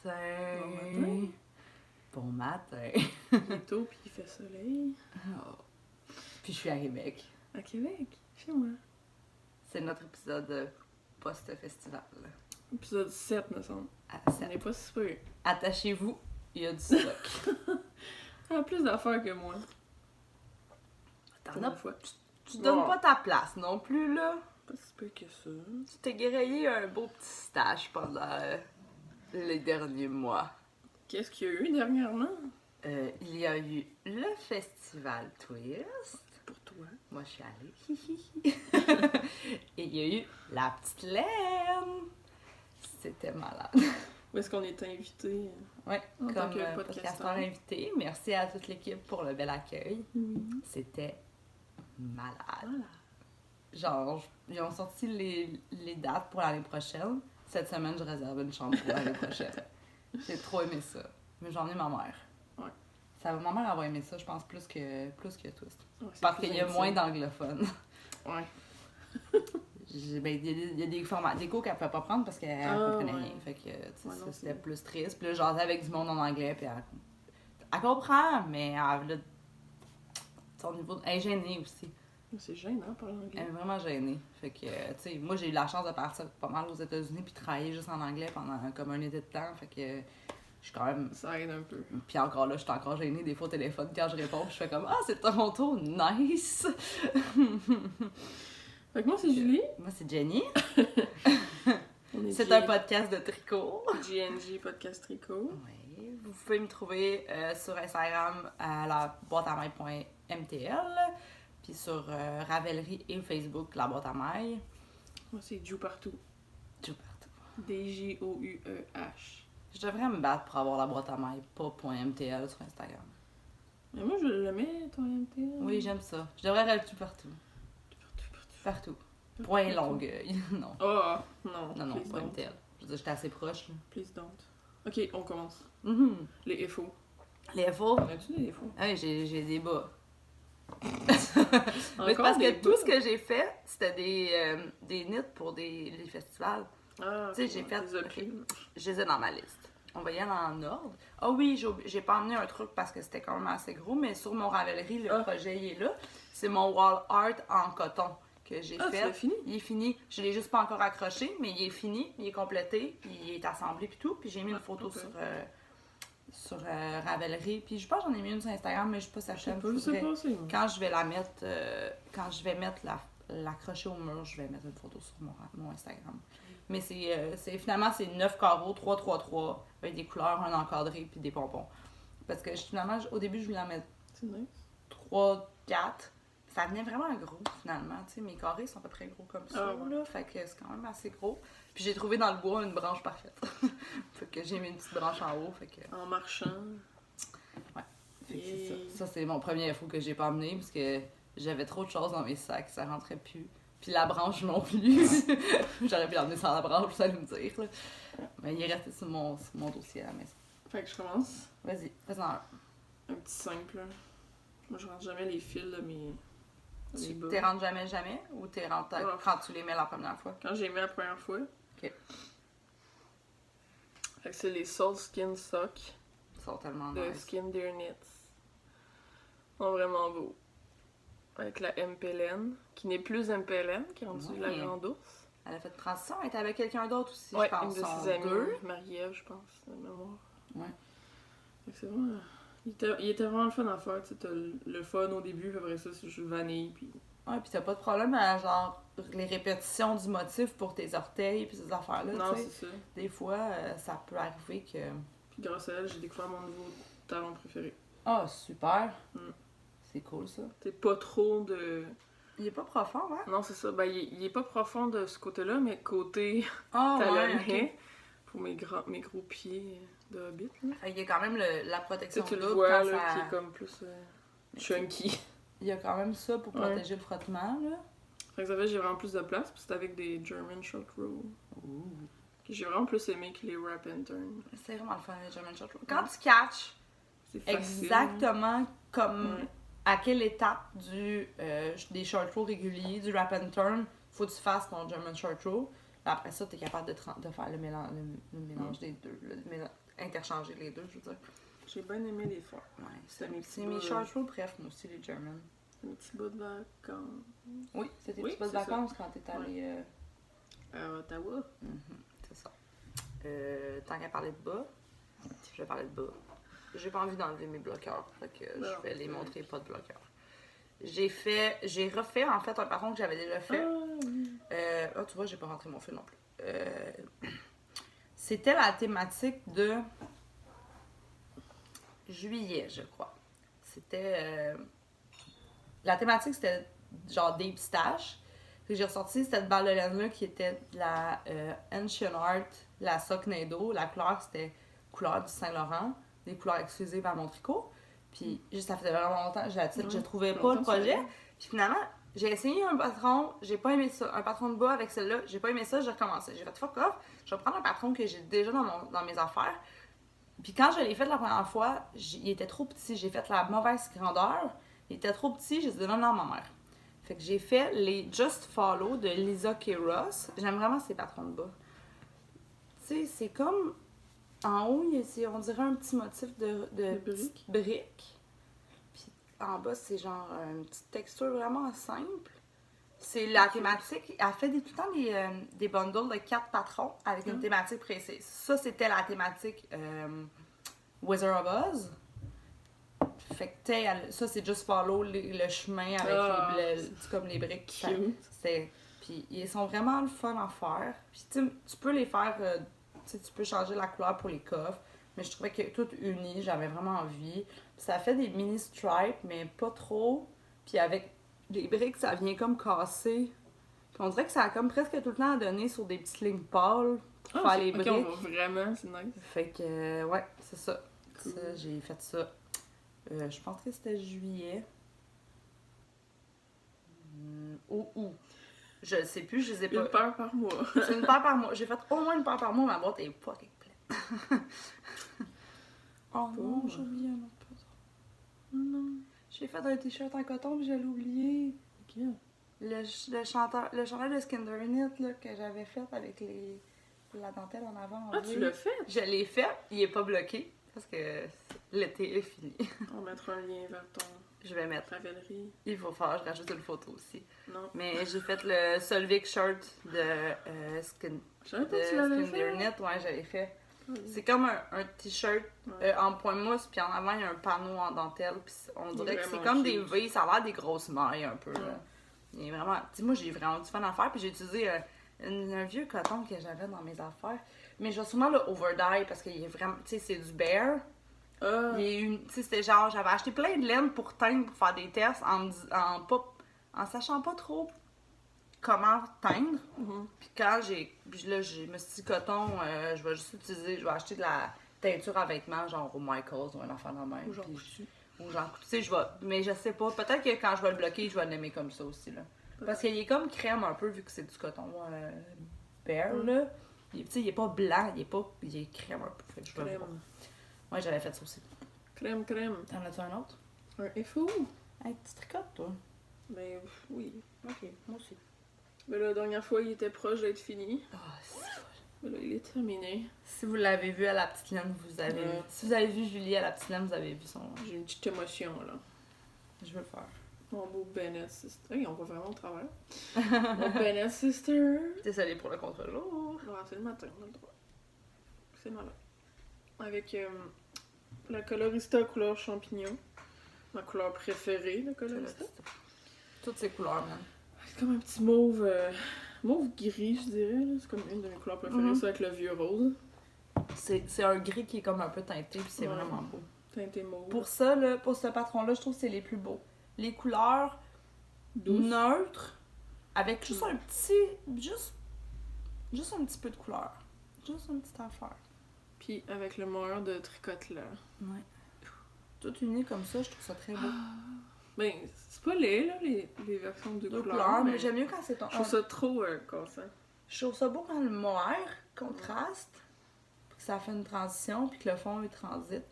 matin. Bon matin. Bon matin. Il est tôt puis il fait soleil. Oh. Puis je suis à Québec. À Québec, chez moi. C'est notre épisode post-festival. Épisode 7, me semble. À On 7. n'est pas super. Attachez-vous, il y a du stock. Elle a plus d'affaires que moi. T'en Pour as une fois. Tu donnes Non. pas ta place non plus, là. Pas si peu que ça. Tu t'es grillé un beau petit stage pendant les derniers mois. Qu'est-ce qu'il y a eu dernièrement? Il y a eu le festival Twist. Pour toi. Moi, je suis allée. Et il y a eu la petite laine. C'était malade. Où est-ce qu'on est invité? Ouais, En tant comme que podcasteur podcasteur. invité. Merci à toute l'équipe pour le bel accueil. C'était malade. Voilà. Genre, ils ont sorti les dates pour l'année prochaine. Cette semaine, je réserve une chambre pour l'année prochaine. J'ai trop aimé ça. Mais j'ai emmené ma mère. Ouais. Ma mère va aimer ça, je pense, plus que Twist. Ouais, c'est Parce plus qu'il y a intime. moins d'anglophones. Ouais. Il y a des formats, des cours qu'elle ne pouvait pas prendre parce qu'elle comprenait ouais. rien. Fait que, tu sais, Ouais, non, c'était c'est- plus triste. Puis là, j'en avec du monde en anglais, puis elle comprend, mais elle, son niveau, elle est gênée aussi. C'est gênant parler Elle anglais. est vraiment gênée. Fait que, tu sais, moi, j'ai eu la chance de partir pas mal aux États-Unis puis travailler juste en anglais pendant comme un été de temps. Fait que, je suis quand même. Ça aide un peu. Puis encore là, je suis encore gênée des fois au téléphone quand je réponds. Puis je fais comme, ah, c'est Toronto, nice! Fait que moi, c'est Julie. Moi, c'est Jenny. On est C'est un podcast de tricot. GNG Podcast Tricot. Oui, vous pouvez me trouver sur Instagram à la boîte à mailles.mtl, puis sur Ravelry et Facebook, la boîte à mailles. Moi, c'est Jou Partout. Tout partout. D-J-O-U-E-H. Je devrais me battre pour avoir la boîte à mailles, pas .mtl sur Instagram. Mais moi, je le mets, ton MTL. Oui, j'aime ça. Je devrais aller tout partout. Partout. Point Longueuil. Non. Oh, non. Non, Please pas don't. MTL. Je veux dire, j'étais assez proche. Là. Please don't. Ok, on commence. Mhm. Les FO. Les faux. On a-tu des FO? Ah oui, j'ai des bas. Mais c'est Encore parce des que tout bas? ce que j'ai fait, c'était des knits pour les festivals. Ah, Tu sais, ok, j'ai ouais, fait- t'es ok. pris. Je les ai dans ma liste. On va y aller en ordre. Ah oui, j'ai pas emmené un truc parce que c'était quand même assez gros, mais sur mon Ravelry, le Ah. projet il est là. C'est mon wall art en coton que j'ai Ah, tu fait. l'as fini? Il est fini. Je l'ai juste pas encore accroché, mais il est fini, il est complété, puis il est assemblé puis tout. Puis j'ai mis une photo ok. sur Ravelry. Puis je pense que j'en ai mis une sur Instagram, mais je sais pas sa Je sais chaîne. pas vu ça passer, moi. Quand je vais la mettre, quand je vais mettre l'accrocher au mur, je vais mettre une photo sur mon Instagram. Mais finalement, c'est 9 carreaux, 3, 3, 3, avec des couleurs, un encadré, puis des pompons. Parce que finalement, au début, je voulais en mettre C'est nice. 3, 4. Ça venait vraiment gros, finalement. Tu sais, mes carrés sont à peu près gros comme ça, Ah ouais. là. Fait que c'est quand même assez gros. Puis j'ai trouvé dans le bois une branche parfaite. Fait que j'ai mis une petite branche en haut, fait que... En marchant. Fait que c'est ça. Ça, c'est mon premier info que j'ai pas emmené parce que j'avais trop de choses dans mes sacs, ça rentrait plus. Puis la branche non plus. J'aurais pu l'emmener sans la branche, vous allez me dire. Là. Mais il est resté sur mon dossier à la maison. Fait que je commence. Vas-y, fais-en un. Un petit simple. Là. Moi, je rentre jamais les fils de mes bas. T'es rentres jamais ou t'es rentres Ah. quand tu les mets la première fois? Quand j'ai mis la première fois. Ok. Fait que c'est les Soul Skin Socks Ils sont tellement de nice. Skin Deer Knits. Ils sont vraiment beaux. Avec la MPLN, qui n'est plus MPLN, qui est rendue Ouais. la grande ours. Elle a fait de transition, elle était avec quelqu'un d'autre aussi, Ouais, je pense. une de Sont ses amies, deux. Marie-Ève, je pense, de mémoire. Ouais. Fait que c'est vraiment... Il était vraiment le fun à faire, tu sais, t'as le fun au début, puis après ça, c'est juste vanille, puis... Ouais, pis t'as pas de problème à genre les répétitions du motif pour tes orteils pis ces affaires-là, Non, tu sais. c'est ça. Des fois, ça peut arriver que... Puis grâce à elle, j'ai découvert mon nouveau talon préféré. Ah, super! Mm. C'est cool, ça. T'es pas trop de... Il est pas profond, hein? Non, c'est ça. Ben, il est pas profond de ce côté-là, mais côté Ah, talonnet, ok. pour mes gros pieds de hobbit, là. Il y a quand même la Tu sais, protection tu de le l'autre vois, quand là, ça... qui est comme plus chunky. Il y a quand même ça pour Ouais. protéger le frottement, là. Fait que ça fait, j'ai vraiment plus de place, puis c'est avec des German Short Row. Que j'ai vraiment plus aimé que les Wrap and Turn. C'est vraiment le fun, les German Short Row. Quand tu catches C'est facile. exactement comme Ouais. à quelle étape des short row réguliers, du wrap and turn, faut que tu fasses ton German Short Row. Après ça, t'es capable de faire le mélange des deux. interchanger les deux, je veux dire. J'ai bien aimé les fois. Ouais, C'était mes c'est petits mes bouts, short road, bref, moi aussi, les German. un petit bout de vacances. Oui, c'était Oui, tes petites c'est ça. vacances quand t'es allé... À Ottawa. C'est ça. Tant qu'à parler de bas, je vais parler de bas. J'ai pas envie d'enlever mes bloqueurs, fait que je Non. vais les montrer, pas de bloqueurs. J'ai refait en fait un patron que j'avais déjà fait. Tu vois, j'ai pas rentré mon fil non plus. C'était la thématique de juillet, je crois. C'était... la thématique, c'était genre Deep Stash. J'ai ressorti cette balle de laine-là qui était de la Ancient Art, la Socknado. La couleur, c'était couleur du Saint-Laurent, des couleurs exclusives à mon tricot. Puis juste, ça faisait vraiment longtemps, je trouvais pas le projet. Puis finalement, j'ai essayé un patron, j'ai pas aimé ça. Un patron de bas avec celle-là, j'ai pas aimé ça, j'ai recommencé. J'ai fait fuck off, je vais prendre un patron que j'ai déjà dans mes affaires. Puis quand je l'ai fait la première fois, il était trop petit. J'ai fait la mauvaise grandeur. Il était trop petit, j'ai dit non, non, ma mère. Fait que j'ai fait les Just Follow de Lisa K. Ross. J'aime vraiment ces patrons de bas. Tu sais, c'est comme... En haut, on dirait un petit motif de briques. Briques. Puis en bas, c'est genre une petite texture vraiment simple. C'est la thématique. Elle fait tout le temps des bundles de 4 patrons avec une thématique précise. Ça, c'était la thématique Wizard of Oz. Fait que, tu sais, ça, c'est Just Follow le chemin avec comme les briques. Puis ils sont vraiment le fun à faire. Puis tu peux les faire, tu peux changer la couleur pour les coffres. Mais je trouvais que tout uni, j'avais vraiment envie. Puis ça fait des mini stripes, mais pas trop. Puis avec les briques, ça vient comme casser. Puis on dirait que ça a comme presque tout le temps à donner sur des petites lignes pâles pour faire les briques. On voit vraiment, c'est nice. Fait que, ouais, c'est ça. Cool. Ça, j'ai fait ça. Je pense que c'était juillet. Ou. Je sais plus, je les ai pas. Une paire par mois. C'est une paire par mois. J'ai fait au moins une paire par mois, ma boîte est pas quelque pleine. Oh non, j'ai oublié un autre patron. Non. J'ai fait un t-shirt en coton puis je l'ai oublié. Ok. Le chandail de Skinder Knit là, que j'avais fait avec la dentelle en avant. Ah, tu l'as fait? Je l'ai fait, il est pas bloqué parce que l'été est fini. On mettra un lien vers ton Je vais mettre. Ravelry. Il faut faire, je rajoute une photo aussi. Non. Mais j'ai fait le Solvik shirt de Je savais pas que tu l'avais Skinder fait. Knit, ouais, j'avais fait. C'est comme un t-shirt en point mousse, puis en avant, il y a un panneau en dentelle. Puis on dirait que c'est comme des V, ça a l'air des grosses mailles un peu. Là. Il est vraiment... Tu sais, moi, j'ai vraiment du fun à faire, puis j'ai utilisé un vieux coton que j'avais dans mes affaires. Mais je vais sûrement le overdye parce qu'il est vraiment... Tu sais, c'est du bear. Tu sais, c'était genre, j'avais acheté plein de laine pour teindre, pour faire des tests en sachant pas trop comment teindre. Puis quand puis là, je me suis dit, coton, je vais juste utiliser, je vais acheter de la teinture à vêtements, genre au Michaels ou un enfant de même. Ou genre puis- coutu. Ou genre, tu sais, mais je sais pas, peut-être que quand je vais le bloquer, je vais l'aimer comme ça aussi, là. Parce qu'il est comme crème un peu, vu que c'est du coton bear, là. Tu sais, il est pas blanc, il est crème un peu. Fait que je vais le Crème. voir. Ouais, j'avais fait ça aussi. Crème. T'en as-tu un autre? Un FO? Hey, tu tricotes, toi? Ben oui. Ok, moi aussi. Mais la dernière fois, il était proche d'être fini. Ah, c'est cool. Mais là, il est terminé. Si vous l'avez vu à la petite laine, vous avez vu. Si vous avez vu Julie à la petite laine, vous avez vu son. J'ai une petite émotion, là. Je veux le faire. Mon beau Bennett Sister. Hey, on va vraiment au travers. Mon Bennett Sister. Désolée pour le contre-jour. Ouais, c'est le matin, on a le droit. C'est malin. Avec la colorista couleur champignon. Ma couleur préférée, la colorista. Toutes ces couleurs, man. C'est comme un petit mauve... mauve gris, je dirais. Là. C'est comme une de mes couleurs préférées, ça, avec le vieux rose. C'est un gris qui est comme un peu teinté, puis c'est vraiment beau. Teinté mauve. Pour ça, là, pour ce patron-là, je trouve que c'est les plus beaux. Les couleurs neutres, avec juste un petit... Juste un petit peu de couleur. Juste une petite affaire. Puis avec le mohair de tricote là. Ouais. Tout uni comme ça, je trouve ça très beau. Ben, c'est pas laid, là, les versions de Deux couleurs. mais j'aime mieux quand c'est ton... Je trouve ça trop cassant. Je trouve ça beau quand le mohair contraste, puis que ça fait une transition, puis que le fond, il transite.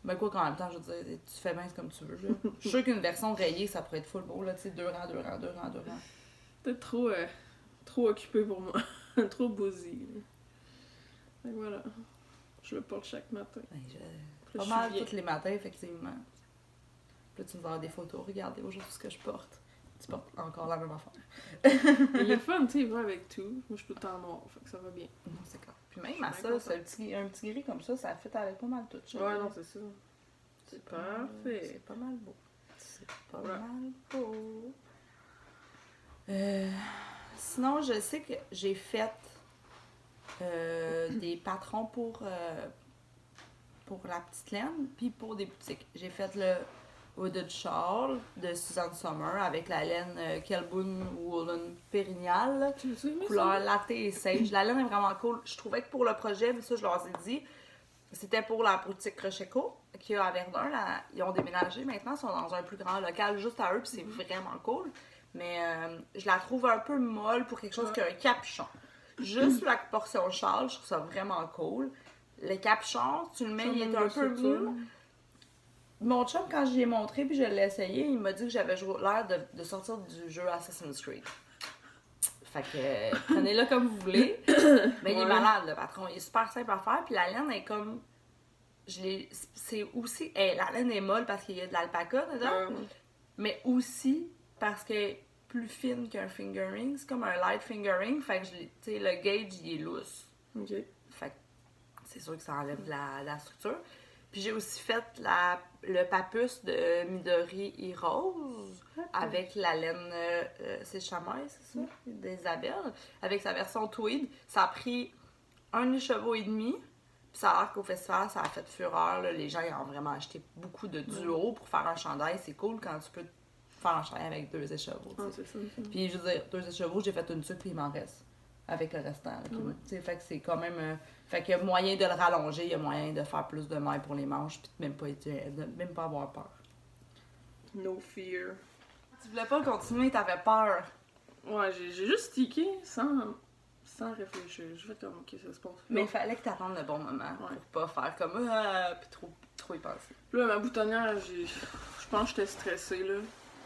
Ben quoi qu'en même temps, je veux dire, tu fais bien comme tu veux, là. Je suis sûre qu'une version rayée, ça pourrait être full beau, là, tu sais, 2 rangs. Peut-être trop occupé pour moi. Trop bousy. Fait que voilà. Je le porte chaque matin. Ben, Puis pas je mal suis vieille. tous les matins, effectivement. Puis là, tu me vas des photos. Regardez aujourd'hui ce que je porte. Tu portes encore la même affaire. Mais il est fun, tu sais, il va avec tout. Moi, je suis tout le temps en noir, fait que ça va bien. Non, c'est clair. Puis Je même suis à bien ça, contente. c'est un petit gris comme ça fit avec pas mal tout. ça. Ouais, non, c'est ça. C'est pas mal- parfait. C'est pas mal beau. C'est pas Ouais. mal beau. Sinon, je sais que j'ai fait des patrons pour la petite laine, puis pour des boutiques. J'ai fait le Hooded Shawl de Suzanne Sommer avec la laine Kelboon Woolen Pérignal, Tu veux aimer couleur ça? latte et sage. La laine est vraiment cool. Je trouvais que pour le projet, mais ça je leur ai dit, c'était pour la boutique Crocheco qui est à Verdun. Ils ont déménagé maintenant, ils sont dans un plus grand local juste à eux, puis c'est vraiment cool. Mais je la trouve un peu molle pour quelque chose qui a un capuchon. Juste la portion châle, je trouve ça vraiment cool. Le capuchon, tu le mets, il est un peu mou. Mon chum, quand je lui ai montré puis je l'ai essayé, il m'a dit que j'avais l'air de sortir du jeu Assassin's Creed. Fait que prenez-le comme vous voulez. Mais il est malade, le patron. Il est super simple à faire. Puis la laine est comme. C'est aussi. La laine est molle parce qu'il y a de l'alpaca dedans. Mais aussi parce qu'elle est plus fine qu'un fingering. C'est comme un light fingering. Fait que tu sais, le gauge, il est loose. Ok. Fait que c'est sûr que ça enlève de la structure. Puis j'ai aussi fait le papus de Midori et Rose avec la laine, c'est chamois, c'est ça? D'Isabelle. Avec sa version tweed. Ça a pris 1 écheveau et demi. Puis ça a l'air qu'au festival, ça a fait fureur. Là. Les gens ils ont vraiment acheté beaucoup de duos pour faire un chandail. C'est cool quand tu peux faire un chandail avec 2 écheveaux. Ah, c'est ça. Puis je veux dire, 2 écheveaux, j'ai fait une tuque puis il m'en reste. Avec le restant. Là, fait que c'est quand même. Fait qu'il y a moyen de le rallonger, il y a moyen de faire plus de mailles pour les manches, puis de même pas avoir peur. No fear. Tu voulais pas continuer, t'avais peur. Ouais, j'ai juste stické sans réfléchir. J'ai fait comme, ok, ça se passe. Mais il fallait que t'attendes le bon moment pour pas faire comme puis trop y penser. Là, ma boutonnière, je pense que j'étais stressée, là.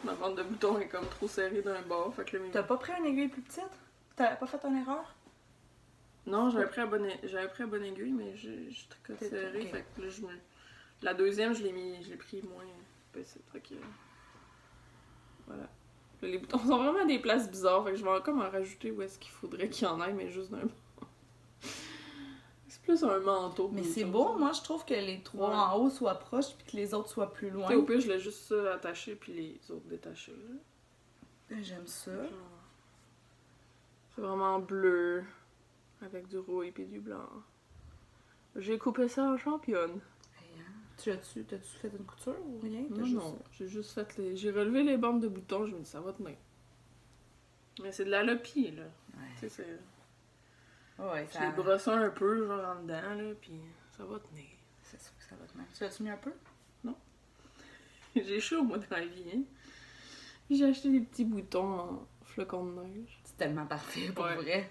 Ma bande de boutons est comme trop serrée d'un bord, fait que là, T'as pas pris une aiguille plus petite? T'avais pas fait une erreur? Non, j'avais pris la bonne aiguille, mais j'ai tricoté serré, okay. fait que là, la deuxième, je l'ai pris moins petite, fait que... Voilà. Là, les boutons sont vraiment à des places bizarres, fait que je vais comme en rajouter où est-ce qu'il faudrait qu'il y en ait, mais juste d'un bord. C'est plus un manteau. Mais c'est beau, moi je trouve que les 3 en haut soient proches puis que les autres soient plus loin. Au pire, je l'ai juste ça attaché puis les autres détachés. J'aime ça. C'est vraiment bleu, avec du rouille et du blanc. J'ai coupé ça en championne. T'as-tu fait une couture ou rien? Non, j'ai juste fait j'ai relevé les bandes de boutons, je me dis ça va tenir. Mais c'est de la lopie, là. Ouais. Tu sais, c'est... Ouais, Je l'ai brossé un peu, genre en dedans, là, pis ça va tenir. C'est sûr que ça va tenir. Tu l'as-tu mis un peu? Non. J'ai chaud, moi, dans la vie, hein. J'ai acheté des petits boutons en flocons de neige. C'est tellement parfait, pour vrai.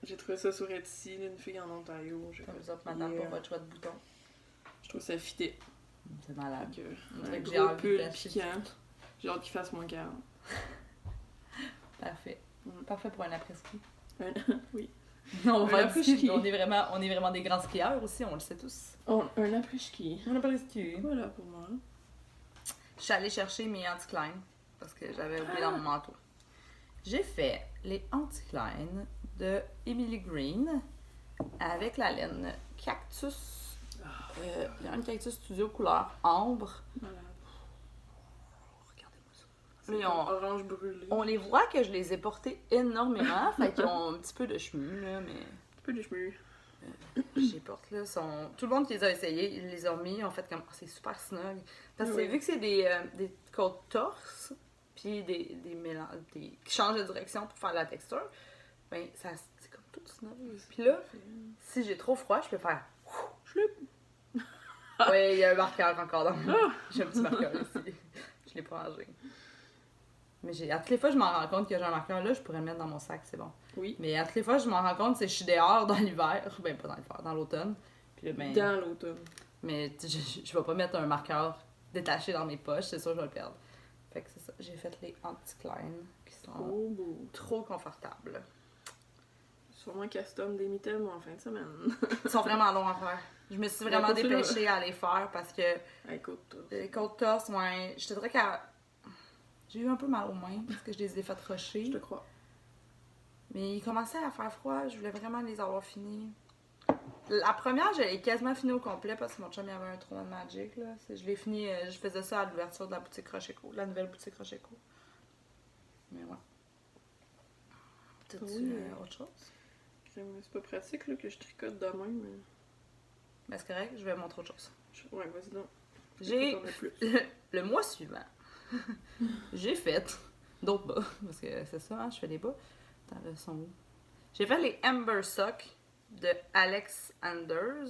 J'ai trouvé ça sur Etsy, une fille en Ontario. Comme ça, madame, pour votre choix de boutons. Je trouve ça fité. C'est malade. Un gros pull piquant. J'ai hâte qu'il fasse moins 40. Parfait. Parfait pour un après-ski. Oui. On va ski. On est vraiment des grands skieurs aussi, on le sait tous. Un après-ski. Un après-ski. Voilà pour moi. Je suis allée chercher mes anti-Klein parce que j'avais oublié dans mon manteau. J'ai fait les anti-Klein de Emily Green avec la laine Cactus. Il y a un Cactus Studio couleur ambre. Voilà. Regardez-moi ça. C'est orange brûlé. On les voit que je les ai portés énormément. Fait qu'ils ont un petit peu de cheveux, là, mais... Un peu de cheveux. Je les porte, là. Tout le monde qui les a essayés, ils les ont mis, en fait, comme... c'est super snug. Parce que vu que c'est des côtes torse, puis des qui changent de direction pour faire la texture, ben, c'est comme tout snug. Puis là, si j'ai trop froid, je peux faire... Oui, il y a un marqueur encore dans mon... J'ai un petit marqueur ici. Je l'ai pas rangé. Mais à toutes les fois, je m'en rends compte que j'ai un marqueur là, je pourrais le mettre dans mon sac, c'est bon. Oui. Mais à toutes les fois, je m'en rends compte, c'est que je suis dehors dans l'hiver. Ben, pas dans l'hiver, dans l'automne. Puis là, ben... Dans l'automne. Mais je vais pas mettre un marqueur détaché dans mes poches, c'est sûr que je vais le perdre. Fait que c'est ça. J'ai fait les anti-Klein qui sont trop confortables. sûrement custom des mitaines en fin de semaine. Ils sont vraiment longs à faire. Je me suis vraiment dépêchée à les faire parce que Les côtes torses. les côtes torses, ouais, je te dirais que j'ai eu un peu mal aux mains parce que je les ai fait rocher. Je te crois. Mais il commençait à faire froid, je voulais vraiment les avoir finis. La première, je l'ai quasiment fini au complet parce que mon chum il avait un trou de Magic. Là. Je l'ai fini, je faisais ça à l'ouverture de la boutique Rocheco, la nouvelle boutique Rocheco. Mais ouais. T'as-tu autre chose? C'est pas pratique là, que je tricote de même, mais. Ben c'est correct, je vais montrer autre chose. Ouais, vas-y donc. J'ai le mois suivant, j'ai fait d'autres bas, parce que c'est ça, hein, je fais des bas. Attends, le son où? J'ai fait les Amber Sock de Alex Anders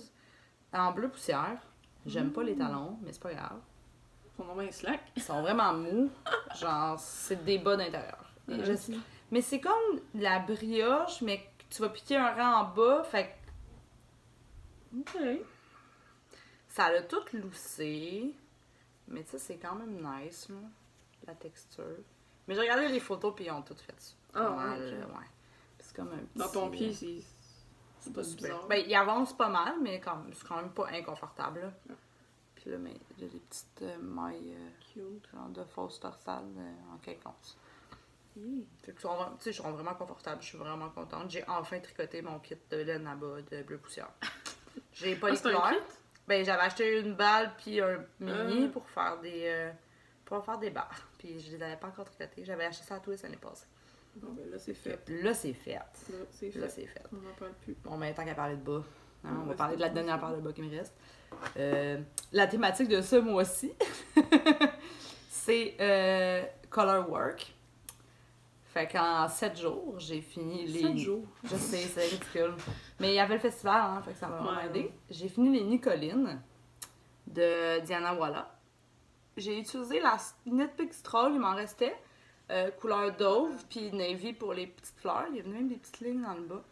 en bleu poussière. J'aime pas les talons, mais c'est pas grave. Ils sont vraiment slack. Ils sont vraiment mous. Genre, c'est des bas d'intérieur. Mais c'est comme la brioche, mais que tu vas piquer un rang en bas, fait que Ok. ça a tout loussé. Mais tu sais, c'est quand même nice, là, la texture. Mais j'ai regardé les photos, puis ils ont tout fait ça. Ah, Mal, ouais, ok. ouais. C'est comme un petit... Dans ton pied, c'est pas super. bizarre. Ben, il avance pas mal, mais c'est quand même pas inconfortable, là. Ah. Puis là, mais il y a des petites mailles, Cute. genre de fausses torsades en quinconce. Oui. Fait que, tu sais, je suis vraiment confortable, je suis vraiment contente. J'ai enfin tricoté mon kit de laine là-bas de bleu poussière. J'ai pas les c'est un couleurs. kit? Ben, j'avais acheté une balle puis un mini Ah. pour faire des barres. Puis je les avais pas encore tricotés. J'avais acheté ça à tous les années passées. Bon, ben là, c'est fait. Là, c'est fait. Là, c'est fait. Là, c'est fait. On n'en parle plus. Bon, ben, tant qu'à parler de bas, hein, on va Ouais, parler de la c'est dernière ça. paire de bas qui me reste. La thématique de ce mois-ci, c'est color work. Fait qu'en 7 jours, j'ai fini les... 7 jours. Je sais, c'est ridicule. Mais il y avait le festival, hein, fait que ça m'a vraiment Ouais. aidé. J'ai fini les Nicolines de Diana Walla. J'ai utilisé la Knit Stroll, il m'en restait. Couleur Dove, puis Navy pour les petites fleurs. Il y avait même des petites lignes dans le bas.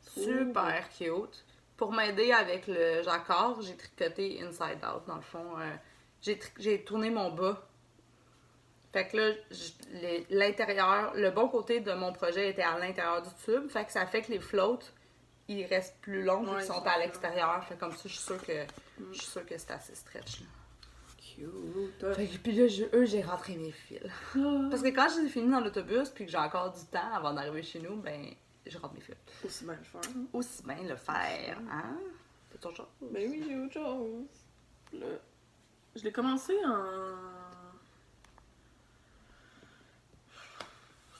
Super cute. Pour m'aider avec le jacquard, j'ai tricoté inside out. Dans le fond, j'ai tourné mon bas. Fait que là, l'intérieur, le bon côté de mon projet était à l'intérieur du tube. Fait que ça fait que les flottes, ils restent plus longs vu Ouais, qu'ils sont c'est à ça. l'extérieur. Fait comme ça, je suis sûre que c'est assez stretch. Là. Cute. Fait que, puis là, j'ai rentré mes fils. Parce que quand j'ai fini dans l'autobus puis que j'ai encore du temps avant d'arriver chez nous, ben, je rentre mes fils. Aussi bien le faire. Hein? Aussi bien le faire, hein? C'est autre chose. Ben oui, j'ai autre chose. Là, je l'ai commencé en...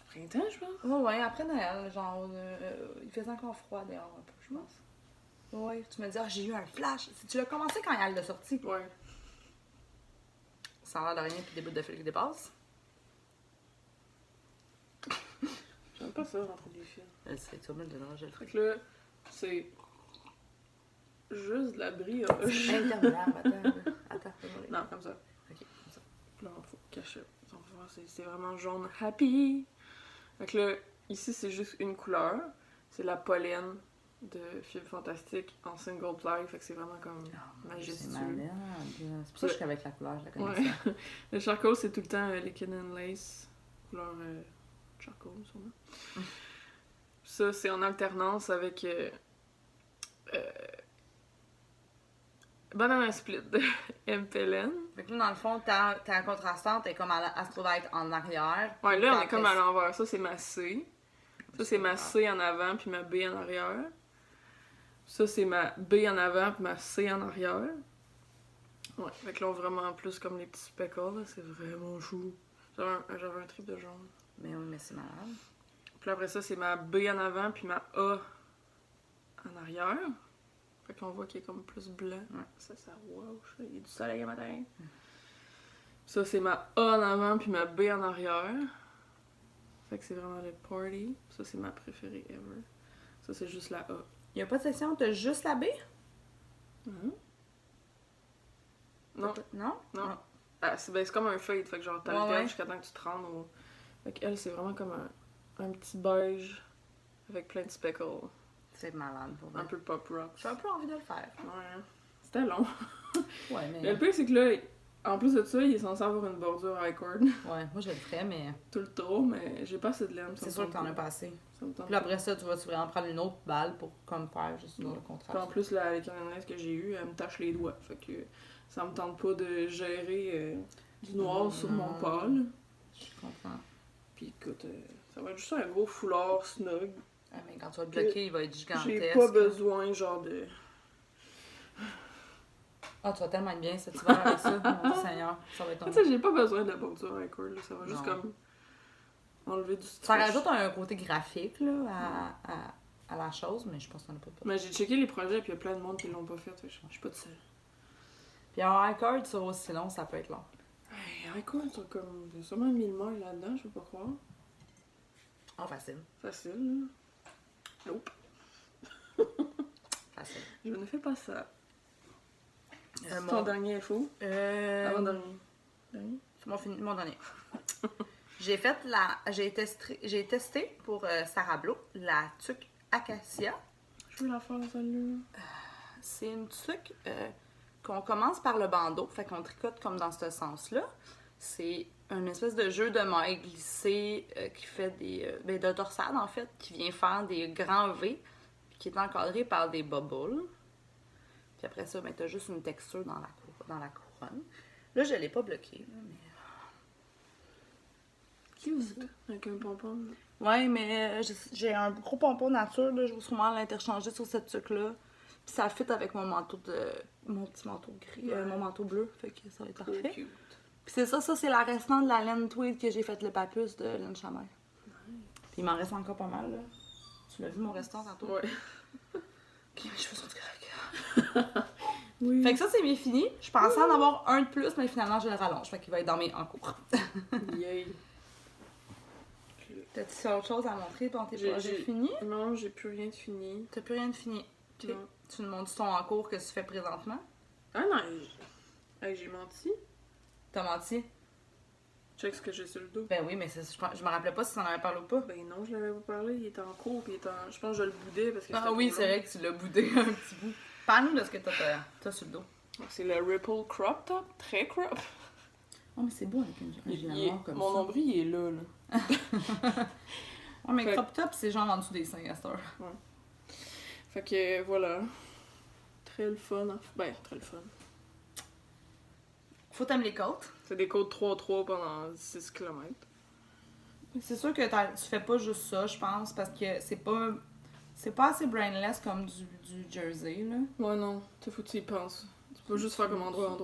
printemps, je pense. Ouais, après Noël, genre, il faisait encore froid dehors un peu, je pense. Ouais, tu me dis, ah, j'ai eu un flash. Si tu l'as commencé quand elle l'a sorti, Ouais. ça a l'air de rien, puis des bouts de fil qui dépassent. J'aime pas ça, rentrer des fils. Je sais, tu vas me le donner, je le ferai. Fait que là, c'est juste de la brioche. Interminable, attends, fais-moi les- Non, comme ça. Ok, comme ça. Là, il faut cacher. On va voir, c'est vraiment jaune happy. Fait que là, ici, c'est juste une couleur. C'est la pollen de Fil Fantastique en single ply. Fait que c'est vraiment comme C'est majestueux. malade. C'est pour ça que je suis avec la couleur, je la connais. Ouais. Le charcoal, c'est tout le temps Liquid and Lace. Couleur charcoal, sûrement. Ça, c'est en alternance avec Banana Split de MPLN. Fait que là, dans le fond, ta contrastante est comme elle se trouve être en arrière. Ouais, puis là, on ta est comme à l'envers. Ça, c'est ma C. Ça, c'est ma Ah. C en avant, puis ma B en arrière. Ça, c'est ma B en avant, puis ma C en arrière. Ouais, fait que là, vraiment plus comme les petits speckles, là. C'est vraiment chou. J'avais un trip de jaune. Mais oui, mais c'est malade. Puis après ça, c'est ma B en avant, puis ma A en arrière. Fait qu'on voit qu'il est comme plus blanc. Ouais. Ça wow, il y a du soleil le matin. Ça, c'est ma A en avant, puis ma B en arrière. Fait que c'est vraiment le party. Ça, c'est ma préférée ever. Ça, c'est juste la A. Il n'y a pas de section, t'as juste la B? Mhm. Non, Non? non. Ah. Ah, c'est comme un fade, fait que genre t'alternes Ouais. jusqu'à temps que tu te rendes au... Fait qu'elle, c'est vraiment comme un petit beige avec plein de speckles. C'est malade pour vrai. Un peu pop rock. J'ai un peu envie de le faire. Ouais. C'était long. Ouais, Mais mais. le pire, c'est que là, En plus de ça, il est censé avoir une bordure I-cord Ouais, moi je le ferais, mais tout le tour, mais j'ai pas assez de laine. c'est sûr que t'en as pas assez. Ça me tente Puis après ça, tu vas-tu vraiment prendre une autre balle pour comme faire juste le Puis en contraste. plus, la canonnaise que j'ai eue, elle me tache les doigts. Fait que ça me tente pas de gérer du noir sur mon pâle. Je comprends. Puis écoute, ça va être juste un gros foulard snug. Ah, mais quand tu vas te bloquer, il va être gigantesque. J'ai pas besoin, genre, de... Ah, tu vas tellement être bien cet hiver avec ça, mon Dieu Seigneur. Ça va être Tu sais, j'ai pas besoin de la bordure I-cord, là. Ça va juste Non. comme enlever du stress. Ça rajoute un côté graphique là, à la chose, mais je pense qu'on a pas de Mais j'ai checké les projets, puis il y a plein de monde qui l'ont pas fait. Fait que je suis pas de seule. Puis un iCard sur aussi long, ça peut être long. Hey, I-cord, c'est comme... Il y a sûrement 1000 miles là-dedans, je peux pas croire. Oh, facile. Facile, là. Nope. Facile. Je ne fais pas ça. Mon- Ton dernier info? Avant-dernier. Dernier? C'est mon dernier. J'ai testé pour Sarah Blo la tuque Acacia. Je veux la faire, celle-là. C'est une tuque qu'on commence par le bandeau, fait qu'on tricote comme dans ce sens-là. C'est une espèce de jeu de mailles glissé qui fait de torsade en fait, qui vient faire des grands V, puis qui est encadré par des bubbles. Puis après ça, ben, t'as juste une texture dans la couronne. Là, je l'ai pas bloqué, là, mais... Cute. Avec un pompon. Ouais, mais j'ai un gros pompon nature, là, je vais sûrement l'interchanger sur cette tuque-là. Puis ça fit avec mon petit manteau gris, mon manteau bleu, fait que ça va être parfait. Cute. Puis c'est ça c'est la restante de la laine tweed que j'ai fait le papus de laine chanel. Puis il m'en reste encore pas mal, là. Tu l'as vu mon restant tantôt? Ouais. Ok, mes cheveux sont corrects. Oui. Fait que ça, c'est bien fini. Je pensais en avoir un de plus, mais finalement, je le rallonge. Fait qu'il va être dans mes en cours. Yay. T'as-tu autre chose à montrer pour tes projets finis? Non, j'ai plus rien de fini. T'as plus rien de fini. Ok. Non. Tu me montres ton en cours que tu fais présentement? Ah non, j'ai menti. T'as menti? Check ce que j'ai sur le dos. Ben oui, mais je me rappelais pas si t'en avais parlé ou pas. Ben non, je l'avais pas parlé. Il était en cours, puis je pense que je le boudais parce que Ah c'était oui, trop c'est long. vrai que tu l'as boudé un petit bout. Parle-nous de ce que t'as sur le dos. C'est le Ripple Crop Top, très crop. Oh, mais c'est beau avec un gilet noir comme Mon ça. nombril, il est là. Ouais, mais Fait- crop top, c'est genre en dessous des seins à cette heure. Fait que voilà. Très le fun. Ben, très le fun. Faut t'aimer les côtes. C'est des côtes 3-3 pendant 6 km. C'est sûr que tu fais pas juste ça, je pense, parce que c'est pas assez brainless comme du jersey, là. Ouais, non. T'es faut que tu y penses. Tu peux juste faire comme endroit.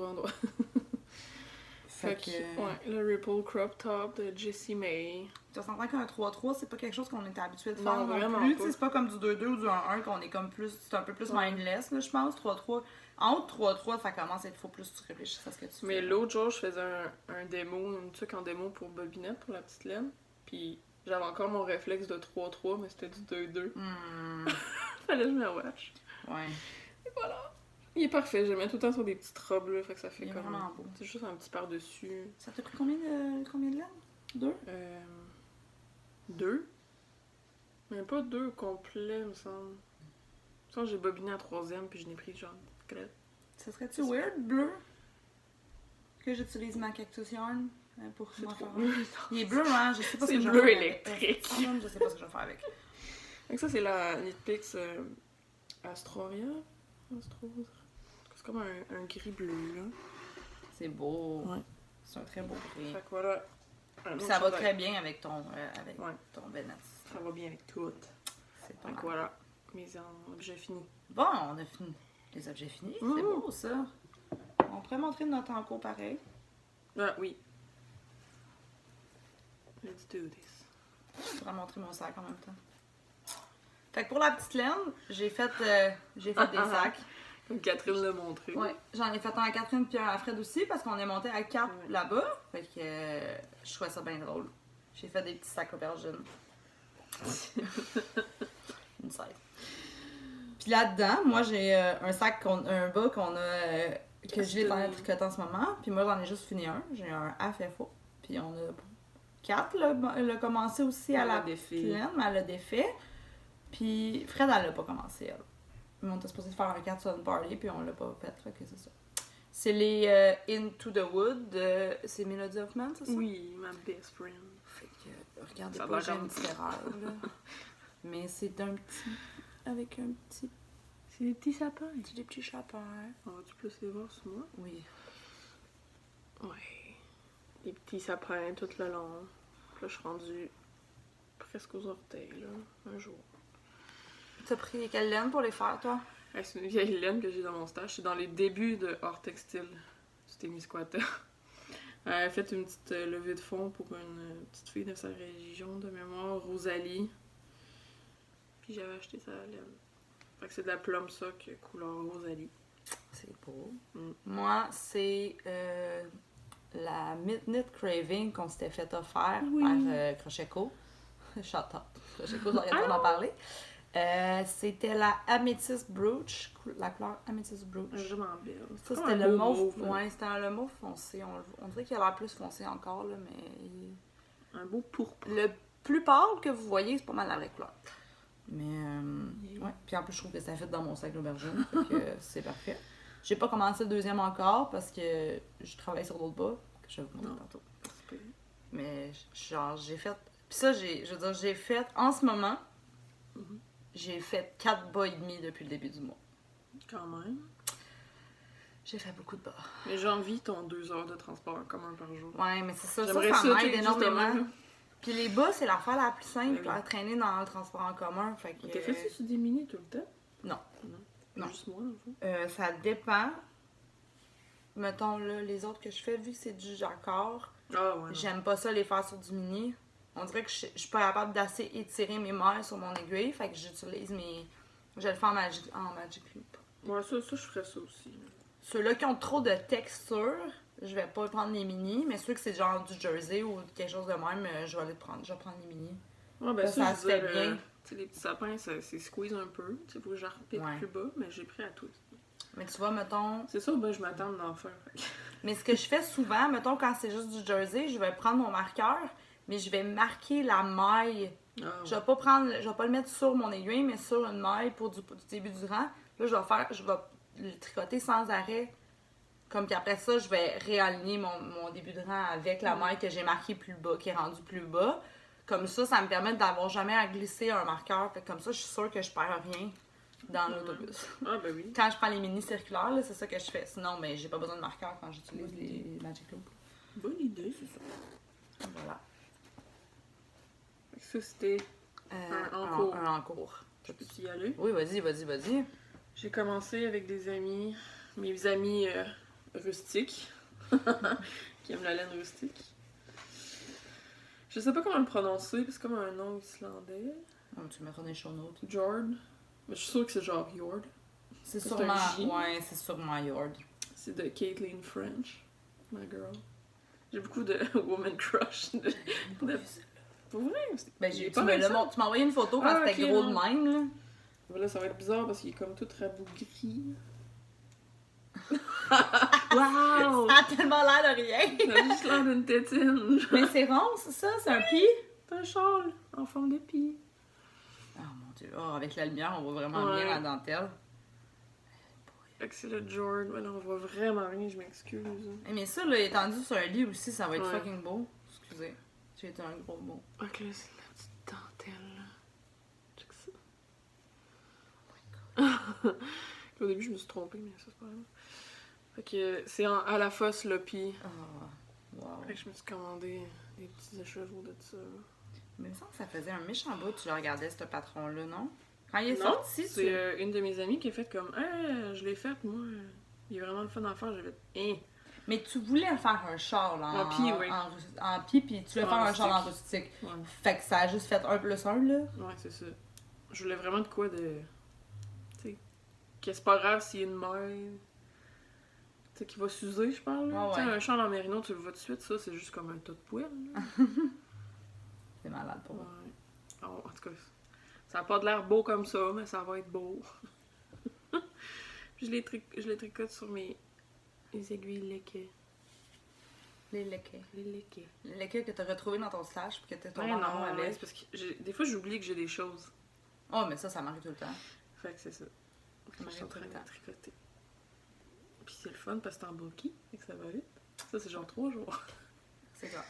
Fait que, ouais, le Ripple Crop Top de Jessie May. Tu s'entends qu'un 3-3, c'est pas quelque chose qu'on était habitué de Non, faire non vraiment plus. pas. Tu sais, c'est pas comme du 2-2 ou du 1-1 qu'on est comme plus... C'est un peu plus mindless, là, je pense. 3-3... En haut de 3-3, ça commence à être... Faut plus que tu réfléchisses à ce que tu fais. Mais l'autre jour, je faisais un démo, une truc en démo pour Bobinette, pour la petite laine. Puis j'avais encore mon réflexe de 3-3, mais c'était du 2-2. Fallait que je me watch. Ouais. Et voilà. Il est parfait, je le mets tout le temps sur des petites robes, là, fait que ça fait Il est comme... vraiment beau. C'est juste un petit par-dessus. Ça t'a pris combien de laine? 2? 2. Mais pas 2 complets, me semble. Ça, j'ai bobiné à 3e, puis je n'ai pris genre une petite crête. Ça serait-tu weird, bleu? Que j'utilise ma cactus yarn pour C'est m'en trop faire. bleu. Il est bleu, hein? Je sais pas ce C'est que je vais bleu faire avec. électrique. Je sais pas ce que je vais faire avec. Donc ça, c'est la Knitpicks Astroria. C'est comme un gris-bleu, là. C'est beau. Ouais. C'est un très beau gris. Fait que voilà. Puis ça va très bien avec ton Ouais. ton Bennett. Ça va bien avec tout. C'est pas Fait mal. que voilà. Mes objets finis. Bon, on a fini. Les objets finis. C'est beau, ça. On pourrait montrer notre enco pareil. Ah oui. Let's do this. Je pourrais montrer mon sac en même temps. Fait que pour la petite laine, j'ai fait des sacs. Comme Catherine l'a montré. Ouais, j'en ai fait un à Catherine puis un à Fred aussi parce qu'on est monté à 4 Ouais. là-bas. Fait que je trouvais ça bien drôle. J'ai fait des petits sacs aubergines. Une size. Puis là-dedans, moi j'ai un sac, un bas que j'ai dans la tricoter en ce moment. Puis moi j'en ai juste fini un. J'ai un AFFO. Puis on a 4 l'a commencé aussi à Elle la l'a défait. plaine, mais elle l'a défait. Puis Fred, elle l'a pas commencé, elle. Mais on était supposé faire un 4 Sun Party, puis on l'a pas fait, fait que c'est ça. C'est les Into the Wood, c'est Melody of Man, c'est ça? Oui, ma best friend. Fait que, regardez Ça pas, a j'ai l'air une petite erreur, là. Mais c'est un petit... avec un petit... C'est des petits sapins. C'est des petits chapins. On va-tu plus les voir sur moi? Oui. Ouais. Des petits sapins tout le long. Là, je suis rendue presque aux orteils, là, un jour. T'as pris quelle laine pour les faire, toi? Hey, c'est une vieille laine que j'ai dans mon stage. C'est dans les débuts de Hors Textile du Témiscouata. Elle a fait une petite levée de fonds pour une petite fille de sa région de mémoire, Rosalie. Puis j'avais acheté sa laine. Fait que c'est de la plum sock couleur Rosalie. C'est beau. Mm. Moi, c'est la Midnight Craving qu'on s'était fait offert Oui. par Crocheco. Shut up. Crocheco, j'aurais dû en parler. C'était la Amethyst Brooch, la couleur Amethyst Brooch. Elle est vraiment belle. Ça, comme c'était un le beau mauve. là. Ouais, c'était le mauve foncé. On dirait qu'il a l'air plus foncé encore, là, mais. Un beau pourpre. Le plus pâle que vous voyez, c'est pas mal la vraie couleur. Mais, ouais. Puis en plus, je trouve que ça fit dans mon sac d'aubergine. Fait que c'est parfait. J'ai pas commencé le deuxième encore parce que je travaille sur d'autres bas, que je vais vous montrer tantôt. Mais, genre, j'ai fait. Puis ça, je veux dire, j'ai fait en ce moment. Mhm. J'ai fait 4 bas et demi depuis le début du mois. Quand même. J'ai fait beaucoup de bas. Mais j'envie ton 2 heures de transport en commun par jour. Ouais, mais c'est ça. J'aimerais Ça ça, m'aide énormément. justement. Puis les bas, c'est l'affaire la plus simple Ben oui. à traîner dans le transport en commun. Fait que, T'as fait ça sur des mini tout le temps? Non. Non. Juste moi, dans le fond. ça dépend. Mettons, là, les autres que je fais, vu que c'est du jacquard, Ah ouais. non. j'aime pas ça les faire sur du mini. On dirait que je suis pas capable d'assez étirer mes mailles sur mon aiguille. Fait que j'utilise mes... Je le fais en Magic Loop. Ouais, ça, je ferais ça aussi. là. Ceux-là qui ont trop de texture, je vais pas prendre les mini, mais ceux que c'est genre du jersey ou quelque chose de même, je vais les prendre. Je vais prendre les mini. Ouais, ben Ça ça, se je veux fait dire, bien. Tu sais, les petits sapins, c'est squeeze un peu. Tu sais, faut que je repique Ouais. plus bas, mais j'ai pris à tout. Mais tu vois, mettons... C'est ça, ben je m'attends d'en faire. Fait que- Mais ce que je fais souvent, mettons quand c'est juste du jersey, je vais prendre mon marqueur, mais je vais marquer la maille. Ah, ouais. Je vais pas le mettre sur mon aiguille, mais sur une maille pour du début du rang. Là, je vais le tricoter sans arrêt. Comme puis après ça, je vais réaligner mon début de rang avec la maille que j'ai marquée plus bas, qui est rendue plus bas. Comme ça me permet d'avoir jamais à glisser un marqueur. Fait que comme ça, je suis sûre que je perds rien dans l'autobus. Ah, ben oui. Quand je prends les mini circulaires, là, c'est ça que je fais. Sinon, mais j'ai pas besoin de marqueur quand j'utilise les Magic Loop. Bonne idée. C'est ça. Voilà. Fait que ça, c'était. Un en cours. Un en cours. Je peux y aller. Oui, vas-y. J'ai commencé avec des amis, mes amis rustiques, qui aiment la laine rustique. Je sais pas comment le prononcer, parce que c'est comme un nom islandais. Non, tu mettras des show notes. Jord. Mais je suis sûre que c'est genre Jord. C'est C'est sûrement. un J. Ouais, c'est sûrement Yord. C'est de Caitlin French, my girl. J'ai beaucoup de woman crush. Pour vrai? Ben, j'ai tu m'as envoyé une photo quand Ah, c'était ok, gros non. de même, là. Voilà, ça va être bizarre parce qu'il est comme tout rabougri. Wow! Ça a tellement l'air de rien! Ça a juste l'air d'une tétine. Mais c'est rond, c'est ça? C'est un pis? C'est un châle en forme de pie. Oh mon dieu. Oh, avec la lumière, on voit vraiment Ouais. bien la dentelle. Fait que c'est le Jord. Mais là, on voit vraiment rien, je m'excuse. Mais ça, là, étendu sur un lit aussi, ça va être Ouais. fucking beau. Excusez. J'ai été un gros mot. Ok, là, c'est la petite dentelle. Là. Check ça. Au début, je me suis trompée, mais ça, c'est pas grave. Fait que c'est à la fosse Lopi. Oh, wow. Fait que je me suis commandé des petits écheveaux de ça. Mais il me semble que ça faisait un méchant bout, tu le regardais, ce patron-là, non? Quand il est Non, sorti, c'est une de mes amies qui a fait comme je l'ai faite, moi. Il est vraiment le fun à faire. J'ai fait Mais tu voulais faire un châle En pie, oui. en pie, puis tu voulais En faire un rustique. châle en rustique. Ouais. Fait que ça a juste fait 1 plus 1, là. Ouais, c'est ça. Je voulais vraiment de quoi de. Tu sais, que c'est pas grave s'il y a une maille. Tu sais, qui va s'user, je parle. Là. Ouais, Tu sais, ouais. un châle en mérino, tu le vois tout de suite, ça, c'est juste comme un tas de poêle. là. C'est malade pour moi. Ouais. En tout cas, ça a pas de l'air beau comme ça, mais ça va être beau. Puis je les tricote sur mes aiguilles léquées. Les lequets. Les léquées. Les lequets que t'as retrouvé dans ton slash, puis que t'es tombé Ouais, en non, amour ouais, avec. c'est parce que des fois, j'oublie que j'ai des choses. Oh, mais ça m'arrive tout le temps. Fait que c'est ça. Ça Je suis en m'arrive tout train le de temps. tricoter. Puis c'est le fun parce que c'est en bulky, fait que ça va vite. Ça, c'est genre 3 jours. C'est ça.